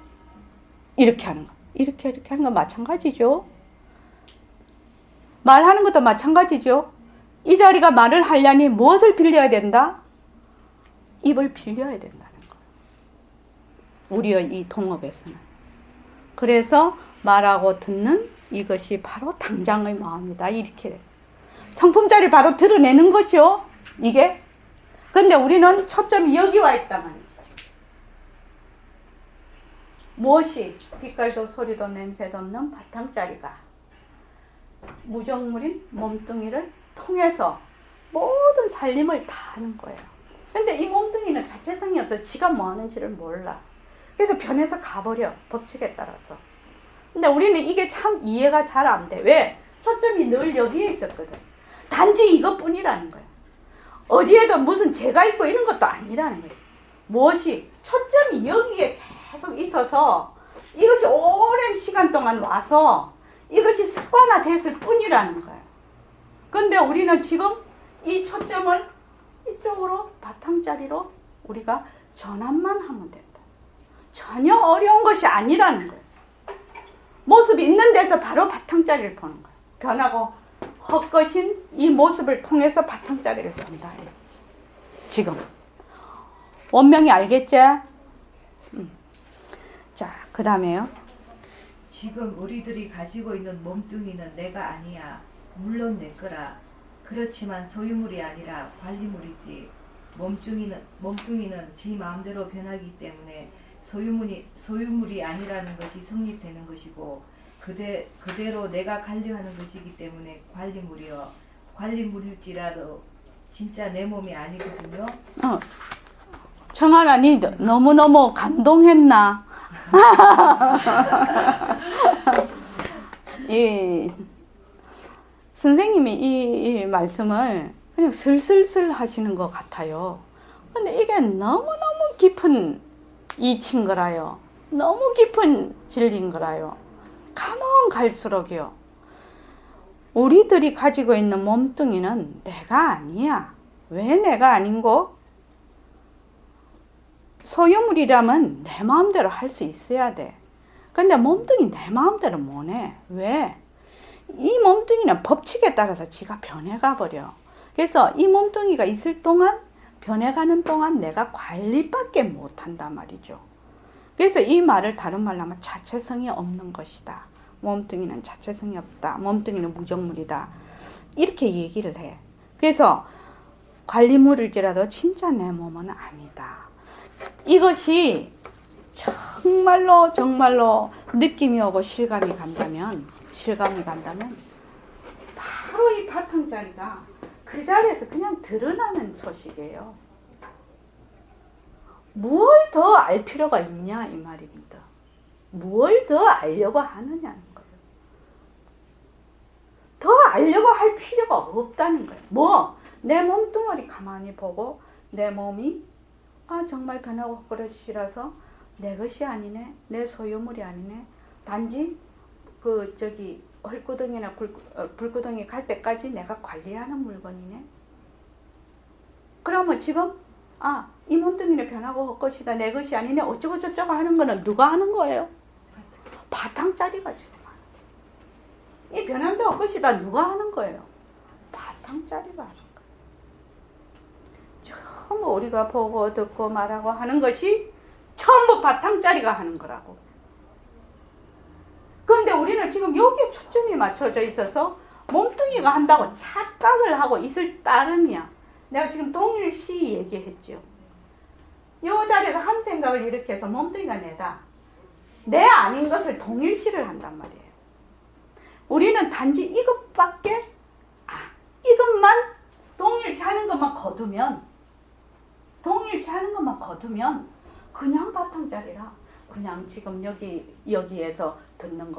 A: 이렇게 하는 거. 이렇게 하는 거 마찬가지죠. 말하는 것도 마찬가지죠. 이 자리가 말을 하려니 무엇을 빌려야 된다? 입을 빌려야 된다는 거. 우리의 이 동업에서는. 그래서 말하고 듣는 이것이 바로 당장의 마음이다. 이렇게 성품자리를 바로 드러내는 거죠. 이게. 근데 우리는 초점이 여기 와 있단 말이죠. 무엇이? 빛깔도 소리도 냄새도 없는 바탕자리가 무정물인 몸뚱이를 통해서 모든 살림을 다 하는 거예요. 근데 이 몸뚱이는 자체성이 없어서 지가 뭐 하는지를 몰라. 그래서 변해서 가버려. 법칙에 따라서. 근데 우리는 이게 참 이해가 잘 안 돼. 왜? 초점이 늘 여기에 있었거든. 단지 이것뿐이라는 거야. 어디에도 무슨 죄가 있고 이런 것도 아니라는 거야. 무엇이? 초점이 여기에 계속 있어서 이것이 오랜 시간 동안 와서 이것이 습관화됐을 뿐이라는 거예요. 근데 우리는 지금 이 초점을 이쪽으로 바탕자리로 우리가 전환만 하면 된다. 전혀 어려운 것이 아니라는 거예요. 모습이 있는 데서 바로 바탕자리를 보는 거예요. 변하고 헛것인 이 모습을 통해서 바탕자리를 본다. 지금 원명이 알겠지? 자, 그 다음에요.
B: 지금 우리들이 가지고 있는 몸뚱이는 내가 아니야. 물론 내 거라. 그렇지만 소유물이 아니라 관리물이지. 몸뚱이는 지 마음대로 변하기 때문에 소유물이 아니라는 것이 성립되는 것이고 그대로 내가 관리하는 것이기 때문에 관리물이여. 관리물일지라도 진짜 내 몸이 아니거든요.
A: 청아라, 니 너무너무 감동했나? 선생님이 이 말씀을 그냥 슬슬슬 하시는 것 같아요. 근데 이게 너무너무 깊은 이치인 거라요. 너무 깊은 진리인 거라요. 가면 갈수록요. 우리들이 가지고 있는 몸뚱이는 내가 아니야. 왜 내가 아닌고? 소유물이라면 내 마음대로 할 수 있어야 돼. 근데 몸뚱이 내 마음대로 못 해. 왜? 이 몸뚱이는 법칙에 따라서 지가 변해가 버려. 그래서 이 몸뚱이가 있을 동안, 변해가는 동안 내가 관리밖에 못한단 말이죠. 그래서 이 말을 다른 말로 하면 자체성이 없는 것이다. 몸뚱이는 자체성이 없다. 몸뚱이는 무정물이다. 이렇게 얘기를 해. 그래서 관리물일지라도 진짜 내 몸은 아니다. 이것이 정말로 느낌이 오고 실감이 간다면 바로 이 바탕자리가 그 자리에서 그냥 드러나는 소식이에요. 뭘 더 알 필요가 있냐 이 말입니다. 뭘 더 알려고 하느냐는 거예요. 더 알려고 할 필요가 없다는 거예요. 내 몸뚱아리 가만히 보고 내 몸이 정말 변하고 그릇이라서 내 것이 아니네, 내 소유물이 아니네. 단지 헐구덩이나 불구덩이 갈 때까지 내가 관리하는 물건이네. 그러면 지금 이 몸뚱이는 변하고 헛것이다, 내 것이 아니네, 어쩌고 저쩌고 하는 거는 누가 하는 거예요? 바탕자리가 지금 하는 거예요. 이 변한다 헛것이다 누가 하는 거예요? 바탕자리가 하는 거예요. 전부 우리가 보고 듣고 말하고 하는 것이 전부 바탕자리가 하는 거라고. 그런데 우리는 지금 여기에 초점이 맞춰져 있어서 몸뚱이가 한다고 착각을 하고 있을 따름이야. 내가 지금 동일시 얘기했죠. 이 자리에서 한 생각을 일으켜서 몸뚱이가 내다. 내 아닌 것을 동일시를 한단 말이에요. 우리는 단지 이것밖에 이것만 동일시 하는 것만 거두면 그냥 바탕자리라. 그냥 지금 여기에서 듣는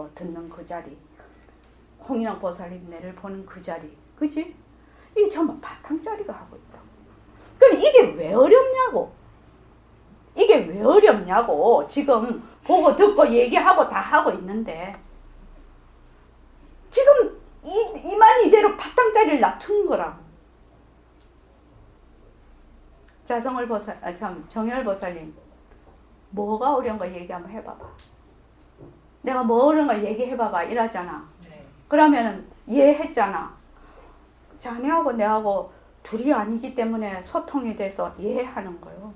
A: 그 자리, 홍인왕 보살님 내를 보는 그 자리, 그지? 이게 전부 바탕자리가 하고 있다. 그럼 이게 왜 어렵냐고. 지금 보고 듣고 얘기하고 다 하고 있는데 지금 이만 이대로 바탕자리를 놔둔 거라고. 정열보살님, 뭐가 어려운 거 얘기 한번 해봐봐. 내가 뭐 어려운 거 얘기해봐봐 이러잖아.
C: 네.
A: 그러면은 이해했잖아. 자네하고 내하고 둘이 아니기 때문에 소통이 돼서 이해하는 거예요.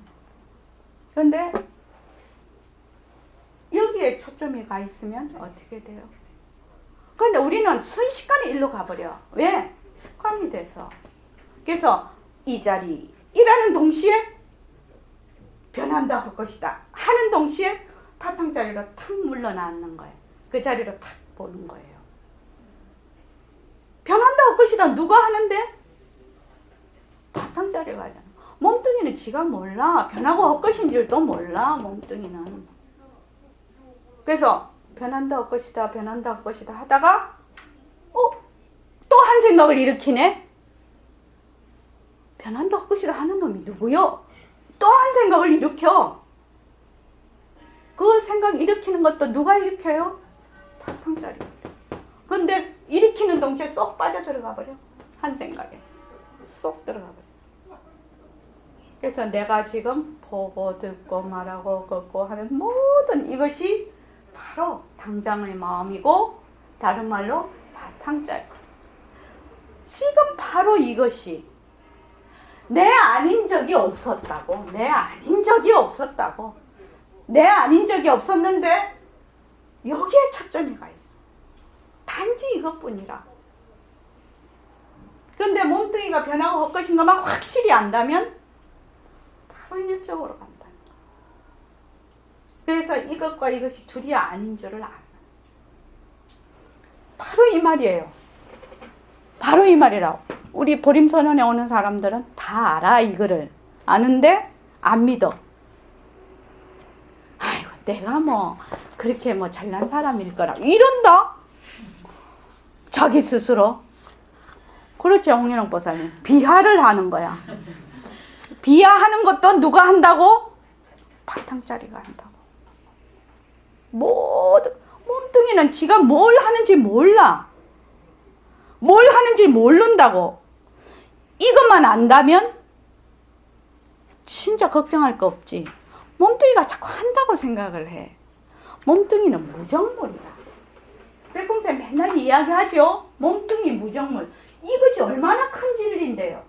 A: 그런데 여기에 초점이 가 있으면 어떻게 돼요? 그런데 우리는 순식간에 일로 가버려. 왜? 습관이 돼서. 그래서 이 자리 일하는 동시에 변한다 할 것이다 하는 동시에 바탕자리로 탁 물러나는 거예요. 그 자리로 탁 보는 거예요. 변한다 할 것이다 누가 하는데? 바탕자리가 하잖아. 몸뚱이는 지가 몰라. 변하고 할 것인 줄도 몰라. 몸뚱이는. 그래서 변한다 할 것이다 하다가 또 한 생각을 일으키네. 변한다 할 것이다 하는 놈이 누구요? 또 한 생각을 일으켜. 그 생각 일으키는 것도 누가 일으켜요? 바탕자리. 근데 일으키는 동시에 쏙 빠져들어가 버려. 한 생각에. 쏙 들어가 버려. 그래서 내가 지금 보고 듣고 말하고 걷고 하는 모든 이것이 바로 당장의 마음이고 다른 말로 바탕자리. 지금 바로 이것이 내 아닌 적이 없었다고. 내 아닌 적이 없었다고. 내 아닌 적이 없었는데 여기에 초점이가 있어. 단지 이것뿐이라. 그런데 몸뚱이가 변하고 헛것인 것만 확실히 안다면 바로 이쪽으로 간다. 그래서 이것과 이것이 둘이 아닌 줄을 알아. 바로 이 말이에요. 바로 이 말이라고. 우리 보림선언에 오는 사람들은 다 알아, 이거를. 아는데 안 믿어. 아이고, 내가 뭐 그렇게 뭐 잘난 사람일 거라 이런다. 자기 스스로. 그렇죠, 홍현옥 보사님. 비하를 하는 거야. 비하하는 것도 누가 한다고? 바탕짜리가 한다고. 모두 몸뚱이는 지가 뭘 하는지 몰라. 뭘 하는지 모른다고. 이것만 안다면 진짜 걱정할 거 없지. 몸뚱이가 자꾸 한다고 생각을 해. 몸뚱이는 무정물이야. 백봉쌤 맨날 이야기하죠. 몸뚱이 무정물. 이것이 얼마나 큰 진리인데요.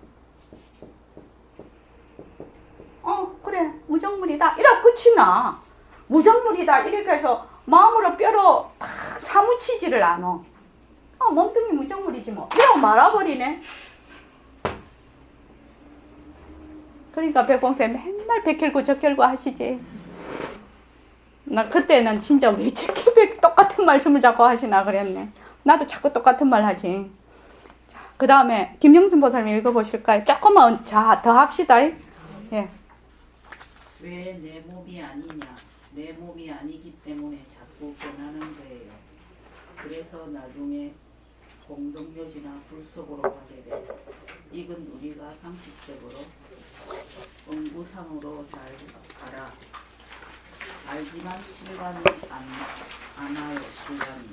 A: 그래, 무정물이다. 이러고 끝이 나. 무정물이다. 이렇게 해서 마음으로 뼈로 딱 사무치지를 않아. 몸뚱이 무정물이지 뭐. 이러고 말아버리네. 그러니까 백봉쌤 맨날 백혈구 적혈구 하시지. 나 그때는 진짜 왜 저렇게 똑같은 말씀을 자꾸 하시나 그랬네. 나도 자꾸 똑같은 말 하지. 그 다음에 김영순 보살님 읽어보실까요? 조금만 더 합시다. 예.
C: 왜 내 몸이 아니냐? 내 몸이 아니기 때문에 자꾸 변하는 거예요. 그래서 나중에 공동묘지나 불속으로 가게 돼. 이건 우리가 상식적으로 응구상으로 잘 알아. 알지만 실감이 안 와요. 실감이.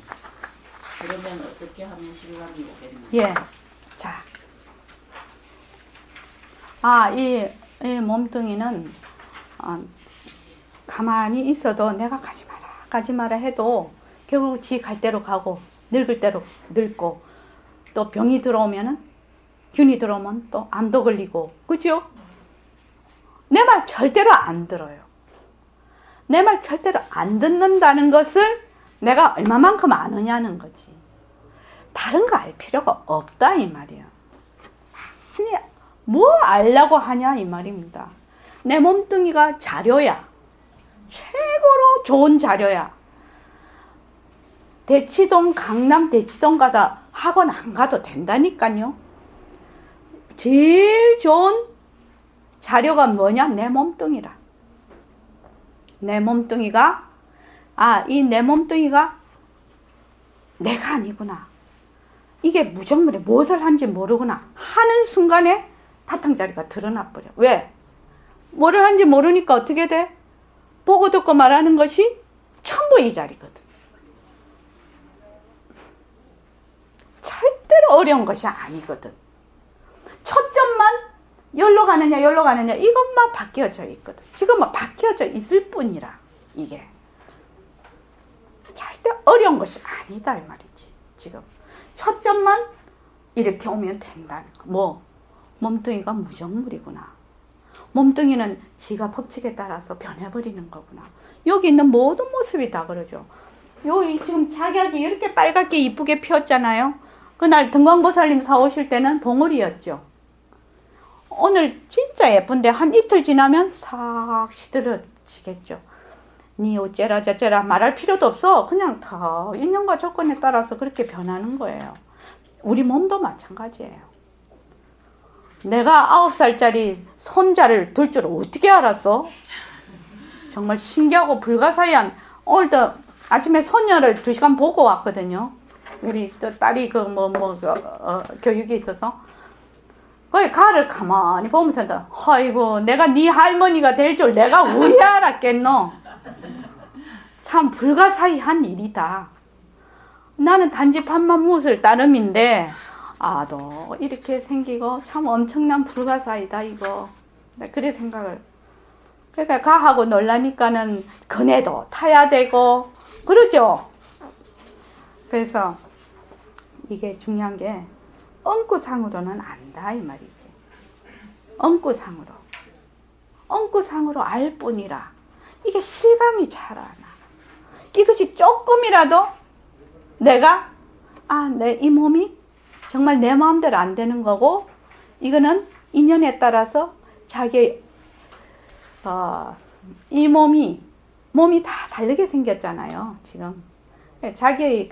C: 그러면 어떻게 하면 실감이 오겠나?
A: 예. 자. 이 몸뚱이는 가만히 있어도 내가 가지 마라 해도 결국 지 갈 대로 가고 늙을 대로 늙고 또 병이 들어오면은 균이 들어오면 또 암도 걸리고 그죠? 내 말 절대로 안 들어요. 내 말 절대로 안 듣는다는 것을 내가 얼마만큼 아느냐는 거지. 다른 거 알 필요가 없다 이 말이야. 아니 뭐 알려고 하냐 이 말입니다. 내 몸뚱이가 자료야. 최고로 좋은 자료야. 대치동 강남 대치동 가서 학원 안 가도 된다니까요. 제일 좋은 자료가 뭐냐? 내 몸뚱이라. 내 몸뚱이가 이 내 몸뚱이가 내가 아니구나. 이게 무정물에 무엇을 한지 모르구나 하는 순간에 바탕자리가 드러나 버려. 왜? 뭐를 한지 모르니까 어떻게 돼? 보고 듣고 말하는 것이 전부 이 자리거든. 절대로 어려운 것이 아니거든. 초점만 여기로 가느냐 여기로 가느냐 이것만 바뀌어져 있거든. 지금은 바뀌어져 있을 뿐이라. 이게 절대 어려운 것이 아니다 이 말이지. 지금 초점만 이렇게 오면 된다는 거. 뭐 몸뚱이가 무정물이구나. 몸뚱이는 지가 법칙에 따라서 변해버리는 거구나. 여기 있는 모든 모습이 다 그러죠. 여기 지금 작약이 이렇게 빨갛게 이쁘게 피었잖아요. 그날 등광보살님 사오실 때는 봉오리였죠. 오늘 진짜 예쁜데 한 이틀 지나면 싹 시들어지겠죠. 니 어째라 저째라 말할 필요도 없어. 그냥 다 인연과 조건에 따라서 그렇게 변하는 거예요. 우리 몸도 마찬가지예요. 내가 9살짜리 손자를 둘 줄 어떻게 알았어? 정말 신기하고 불가사의한. 오늘도 아침에 손녀를 2시간 보고 왔거든요. 우리 또 딸이 교육이 있어서. 거기 가를 가만히 보면서 아이고 내가 네 할머니가 될 줄 내가 왜 알았겠노? 참 불가사의한 일이다. 나는 단지 밥만 무술 따름인데 너 이렇게 생기고 참 엄청난 불가사이다 이거. 나 그래 생각을. 그러니까 가하고 놀라니까는 그네도 타야 되고 그러죠. 그래서 이게 중요한 게 엉구상으로는 안다 이 말이지. 엉구상으로 알 뿐이라. 이게 실감이 잘 안 와. 이것이 조금이라도 내가 내 이 몸이 정말 내 마음대로 안 되는 거고 이거는 인연에 따라서 자기 이 몸이 다 다르게 생겼잖아요. 지금 자기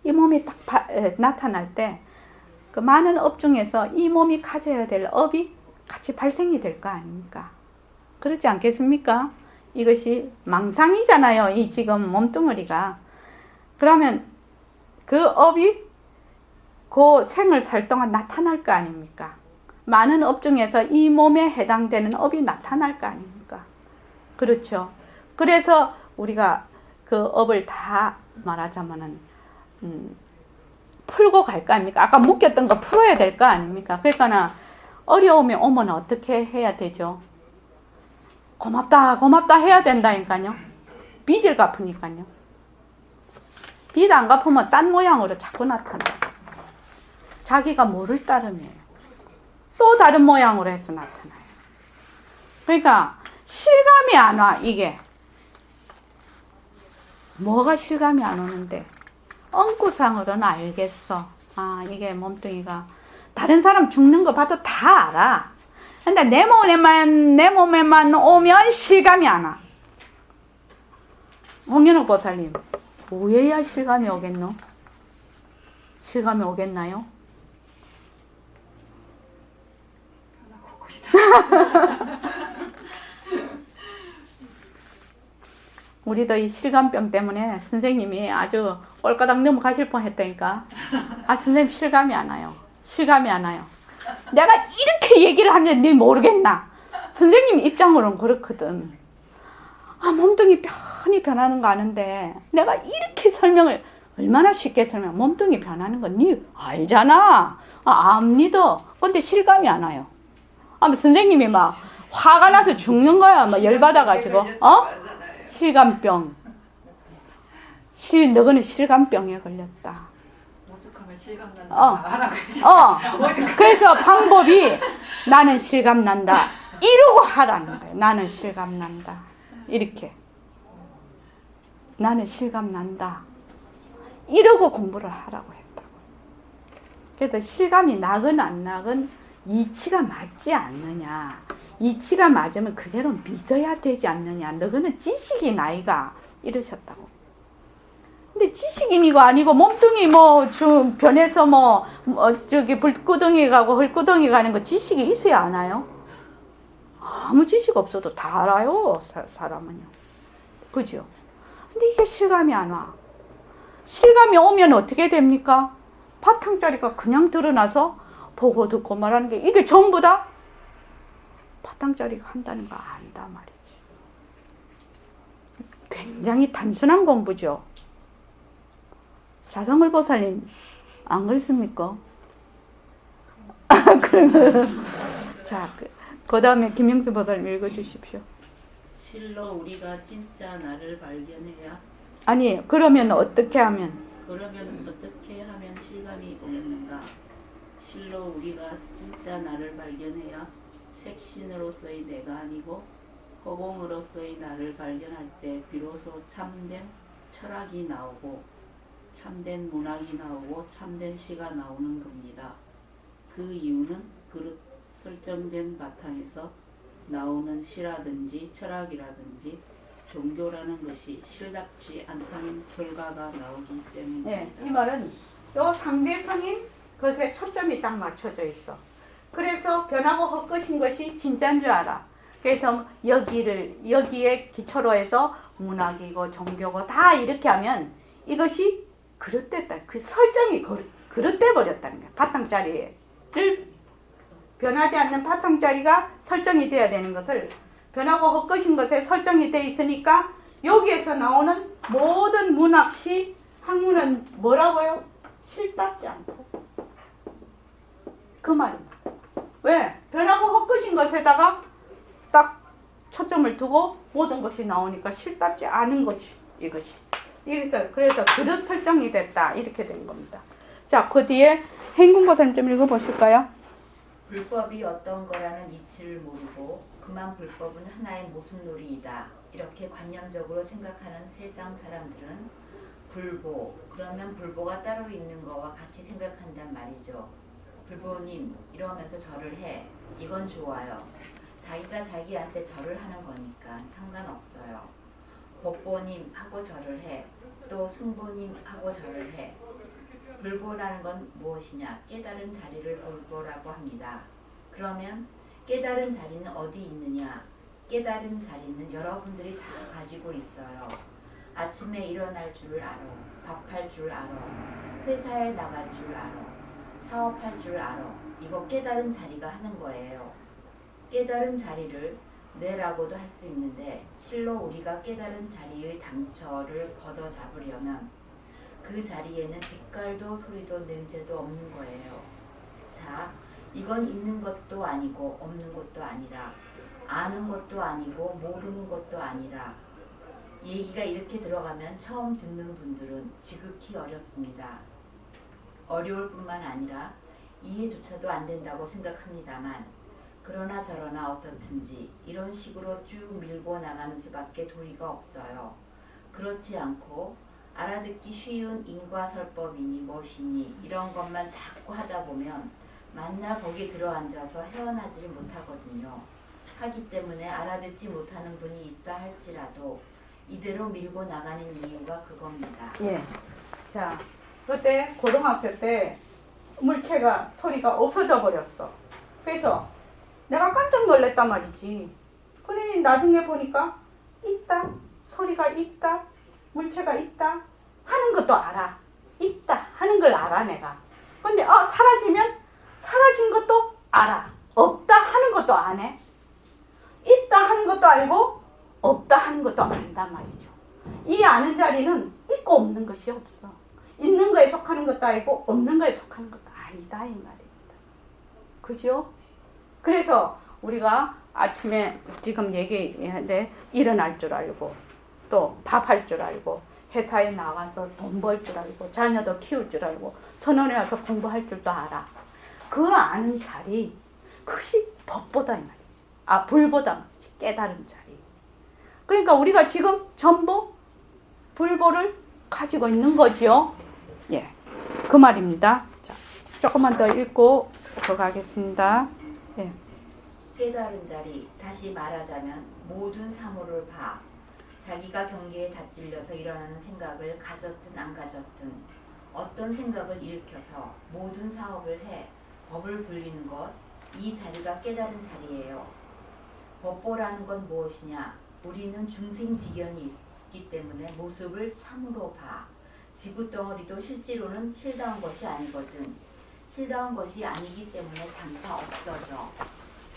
A: 이 몸이 딱 나타날 때 그 많은 업 중에서 이 몸이 가져야 될 업이 같이 발생이 될 거 아닙니까? 그렇지 않겠습니까? 이것이 망상이잖아요. 이 지금 몸뚱어리가. 그러면 그 업이 그 생을 살 동안 나타날 거 아닙니까? 많은 업 중에서 이 몸에 해당되는 업이 나타날 거 아닙니까? 그렇죠. 그래서 우리가 그 업을 다 말하자면은 풀고 갈 거 아닙니까? 아까 묶였던 거 풀어야 될 거 아닙니까? 그러니까 어려움이 오면 어떻게 해야 되죠? 고맙다 해야 된다니까요. 빚을 갚으니까요. 빚 안 갚으면 딴 모양으로 자꾸 나타나요. 자기가 모를 따름이에요. 또 다른 모양으로 해서 나타나요. 그러니까 실감이 안 와. 이게 뭐가 실감이 안 오는데 엉구상으로는 알겠어. 이게 몸뚱이가 다른 사람 죽는 거 봐도 다 알아. 근데 내 몸에만 오면 실감이 안 와. 홍현옥 보살님, 뭐해야 실감이 오겠노? 실감이 오겠나요? 우리도 이 실감병 때문에 선생님이 아주 꼴까닥 넘어가실 뻔했다니까. 선생님 실감이 안 와요. 실감이 안 와요. 내가 이렇게 얘기를 하는데 네 모르겠나? 선생님 입장으로는 그렇거든. 몸뚱이 편히 변하는 거 아는데 내가 이렇게 설명을 얼마나 쉽게 몸뚱이 변하는 건 네 알잖아. 안 믿어. 근데 실감이 안 와요. 선생님이 막 화가 나서 죽는 거야. 막 열받아가지고 실감병. 너는 실감병에 걸렸다.
D: 오죽하면 실감난다.
A: 그래서 방법이 나는 실감난다. 이러고 하라는 거예요. 나는 실감난다. 이렇게. 나는 실감난다. 이러고 공부를 하라고 했다고. 그래서 실감이 나건 안 나건 이치가 맞지 않느냐. 이치가 맞으면 그대로 믿어야 되지 않느냐. 너는 지식이 나이가 이러셨다고. 근데 지식인이고 아니고 몸뚱이 변해서 불구덩이 가고 흙구덩이 가는 거 지식이 있어야 아나요? 아무 지식 없어도 다 알아요. 사람은요. 그죠? 근데 이게 실감이 안 와. 실감이 오면 어떻게 됩니까? 바탕자리가 그냥 드러나서 보고 듣고 말하는 게 이게 전부 다 바탕자리가 한다는 거 안다 말이지. 굉장히 단순한 공부죠. 자성을 보살님 안 그렇습니까? 자, 그 다음에 김영수 보살님 읽어주십시오.
C: 실로 우리가 진짜 나를 발견해야.
A: 그러면 어떻게 하면
C: 실감이 오는가? 실로 우리가 진짜 나를 발견해야 색신으로서의 내가 아니고 허공으로서의 나를 발견할 때 비로소 참된 철학이 나오고 참된 문학이 나오고 참된 시가 나오는 겁니다. 그 이유는 그릇 설정된 바탕에서 나오는 시라든지 철학이라든지 종교라는 것이 실답지 않다는 결과가 나오기 때문입니다.
A: 네, 이 말은 요 상대성인 것에 초점이 딱 맞춰져 있어. 그래서 변하고 헛것인 것이 진짜인 줄 알아. 그래서 여기에 기초로 해서 문학이고 종교고 다 이렇게 하면 이것이 그릇됐다. 그 설정이 그릇돼 버렸다는 거야. 바탕자리를 변하지 않는 바탕자리가 설정이 돼야 되는 것을 변하고 헛것인 것에 설정이 돼 있으니까 여기에서 나오는 모든 문학시 학문은 뭐라고요? 실답지 않고. 그 말입니다. 왜? 변하고 헛것인 것에다가 딱 초점을 두고 모든 것이 나오니까 실답지 않은 거지, 이것이. 그래서 그릇 설정이 됐다, 이렇게 된 겁니다. 자, 그 뒤에 행군고사님 좀 읽어보실까요?
E: 불법이 어떤 거라는 이치를 모르고 그만 불법은 하나의 모순놀이이다. 이렇게 관념적으로 생각하는 세상 사람들은 불보, 그러면 불보가 따로 있는 거와 같이 생각한단 말이죠. 불보님 이러면서 절을 해. 이건 좋아요. 자기가 자기한테 절을 하는 거니까 상관없어요. 법보님 하고 절을 해. 또 승보님 하고 절을 해. 불보라는 건 무엇이냐? 깨달은 자리를 불보라고 합니다. 그러면 깨달은 자리는 어디 있느냐? 깨달은 자리는 여러분들이 다 가지고 있어요. 아침에 일어날 줄 알아. 밥할 줄 알아. 회사에 나갈 줄 알아. 사업할 줄 알아. 이거 깨달은 자리가 하는 거예요. 깨달은 자리를 내라고도 할 수 있는데 실로 우리가 깨달은 자리의 당처를 걷어 잡으려면 그 자리에는 빛깔도 소리도 냄새도 없는 거예요. 자, 이건 있는 것도 아니고 없는 것도 아니라 아는 것도 아니고 모르는 것도 아니라 얘기가 이렇게 들어가면 처음 듣는 분들은 지극히 어렵습니다. 어려울 뿐만 아니라 이해조차도 안 된다고 생각합니다만 그러나 저러나 어떻든지 이런 식으로 쭉 밀고 나가는 수밖에 도리가 없어요. 그렇지 않고 알아듣기 쉬운 인과설법이니 무엇이니 이런 것만 자꾸 하다 보면 만날 거기 들어앉아서 헤어나지를 못하거든요. 하기 때문에 알아듣지 못하는 분이 있다 할지라도 이대로 밀고 나가는 이유가 그겁니다.
A: 예. 자, 그때 고등학교 때 물체가 소리가 없어져 버렸어. 그래서 내가 깜짝 놀랐단 말이지. 그러니 나중에 보니까 있다, 소리가 있다, 물체가 있다 하는 것도 알아. 있다 하는 걸 알아 내가. 근데 사라지면 사라진 것도 알아. 없다 하는 것도 안 해. 있다 하는 것도 알고 없다 하는 것도 안단 말이죠. 이 아는 자리는 있고 없는 것이 없어. 있는 거에 속하는 것도 아니고 없는 거에 속하는 것도 아니다 이 말입니다. 그죠? 그래서 우리가 아침에 지금 얘기하는데 일어날 줄 알고 또 밥할 줄 알고 회사에 나가서 돈 벌 줄 알고 자녀도 키울 줄 알고 선원에 와서 공부할 줄도 알아. 그 아는 자리 그것이 법보다 이 말이지. 불보다 말이지. 깨달은 자리. 그러니까 우리가 지금 전부 불보를 가지고 있는 거죠. 예, 그 말입니다. 자, 조금만 더 읽고 들어가겠습니다. 예.
E: 깨달은 자리, 다시 말하자면 모든 사물을 봐. 자기가 경계에 닫질려서 일어나는 생각을 가졌든 안 가졌든 어떤 생각을 일으켜서 모든 사업을 해 법을 불리는 것, 이 자리가 깨달은 자리예요. 법보라는 건 무엇이냐? 우리는 중생지견이 있기 때문에 모습을 참으로 봐. 지구덩어리도 실제로는 실다운 것이 아니거든. 실다운 것이 아니기 때문에 장차 없어져.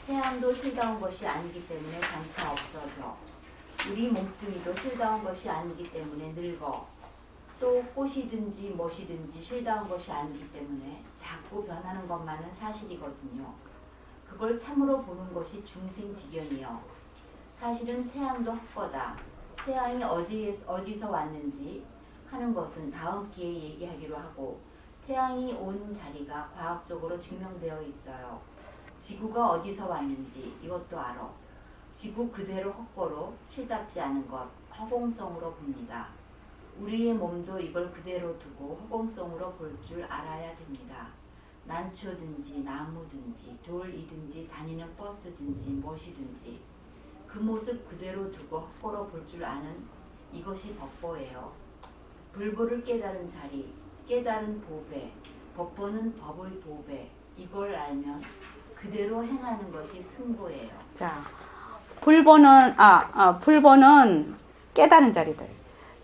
E: 태양도 실다운 것이 아니기 때문에 장차 없어져. 우리 몸뚱이도 실다운 것이 아니기 때문에 늙어. 또 꽃이든지 무엇이든지 실다운 것이 아니기 때문에 자꾸 변하는 것만은 사실이거든요. 그걸 참으로 보는 것이 중생지견이요. 사실은 태양도 헛거다. 태양이 어디서 왔는지 하는 것은 다음 기회에 얘기하기로 하고 태양이 온 자리가 과학적으로 증명되어 있어요. 지구가 어디서 왔는지 이것도 알아. 지구 그대로 헛거로 실답지 않은 것, 허공성으로 봅니다. 우리의 몸도 이걸 그대로 두고 허공성으로 볼 줄 알아야 됩니다. 난초든지 나무든지 돌이든지 다니는 버스든지 무엇이든지 그 모습 그대로 두고 헛거로 볼 줄 아는 이것이 법보예요. 불보를 깨달은 자리, 깨달은 보배, 법보는 법의 보배, 이걸 알면 그대로 행하는 것이 승보예요.
A: 자, 불보는 깨달은 자리들.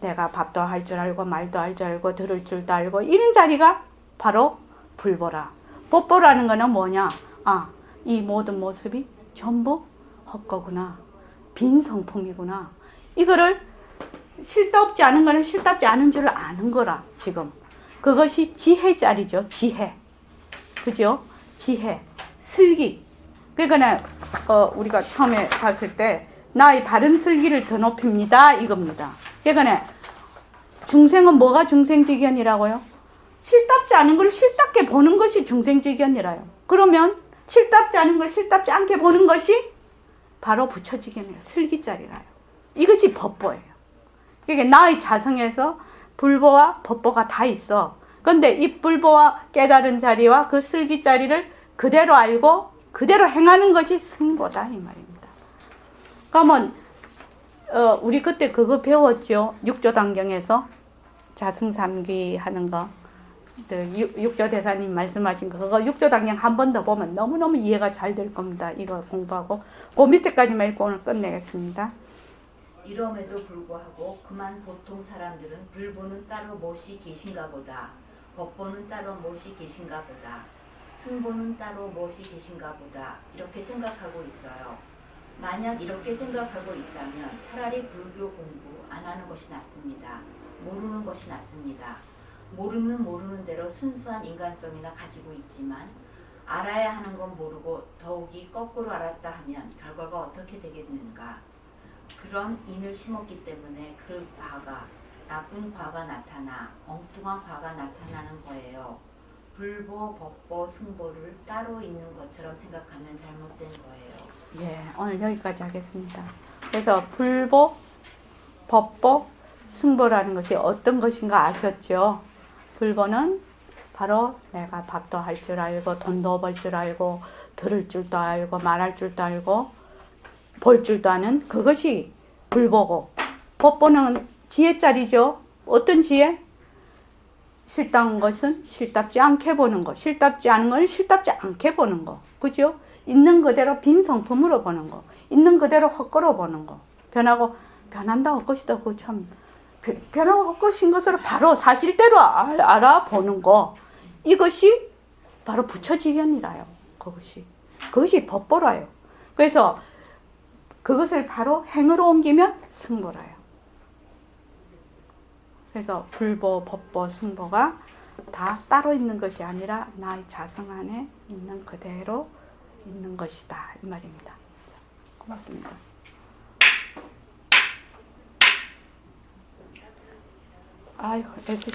A: 내가 밥도 할 줄 알고 말도 할 줄 알고 들을 줄도 알고 이런 자리가 바로 불보라. 법보라는 거는 뭐냐? 이 모든 모습이 전부 헛거구나. 빈 성품이구나. 이거를 실답지 않은 거는 실답지 않은 줄 아는 거라 지금. 그것이 지혜자리죠. 지혜. 그죠? 지혜. 슬기. 그러니까 우리가 처음에 봤을 때 나의 바른 슬기를 더 높입니다. 이겁니다. 그러니까 중생은 뭐가 중생지견이라고요? 실답지 않은 걸 실답게 보는 것이 중생지견이라요. 그러면 실답지 않은 걸 실답지 않게 보는 것이 바로 부처지견이에요. 슬기자리라요. 이것이 법보예요. 그러니까 나의 자성에서 불보와 법보가 다 있어. 그런데 이 불보와 깨달은 자리와 그 슬기자리를 그대로 알고 그대로 행하는 것이 승보다 이 말입니다. 그러면 우리 그때 그거 배웠죠. 육조단경에서 자승삼귀 하는 거. 육조대사님 말씀하신 거. 그거 육조단경 한 번 더 보면 너무너무 이해가 잘 될 겁니다. 이거 공부하고 그 밑에까지만 읽고 오늘 끝내겠습니다.
E: 이럼에도 불구하고 그만 보통 사람들은 불보는 따로 못이 계신가 보다, 법보는 따로 못이 계신가 보다, 승보는 따로 못이 계신가 보다 이렇게 생각하고 있어요. 만약 이렇게 생각하고 있다면 차라리 불교 공부 안 하는 것이 낫습니다. 모르는 것이 낫습니다. 모르면 모르는 대로 순수한 인간성이나 가지고 있지만 알아야 하는 건 모르고 더욱이 거꾸로 알았다 하면 결과가 어떻게 되겠는가. 그런 인을 심었기 때문에 그 과가, 나쁜 과가 나타나 엉뚱한 과가 나타나는 거예요. 불보, 법보, 승보를 따로 있는 것처럼 생각하면 잘못된 거예요.
A: 예, 오늘 여기까지 하겠습니다. 그래서 불보, 법보, 승보라는 것이 어떤 것인가 아셨죠? 불보는 바로 내가 밥도 할 줄 알고 돈도 벌 줄 알고 들을 줄도 알고 말할 줄도 알고 볼 줄도 아는 그것이 불보고, 법보는 지혜짜리죠. 어떤 지혜? 실당한 것은 실답지 않게 보는 거, 실답지 않은 건 실답지 않게 보는 거, 그죠? 있는 그대로 빈 성품으로 보는 거, 있는 그대로 헛걸어 보는 거, 변하고 변한다 헛것이다. 그거 참 변하고 헛것인 것으로 바로 사실대로 알아보는 거, 이것이 바로 부처지견이라요. 그것이 법보라요. 그래서 그것을 바로 행으로 옮기면 승보라요. 그래서 불보, 법보, 승보가 다 따로 있는 것이 아니라 나의 자성 안에 있는 그대로 있는 것이다 이 말입니다. 자, 고맙습니다. 아이고 애쓰시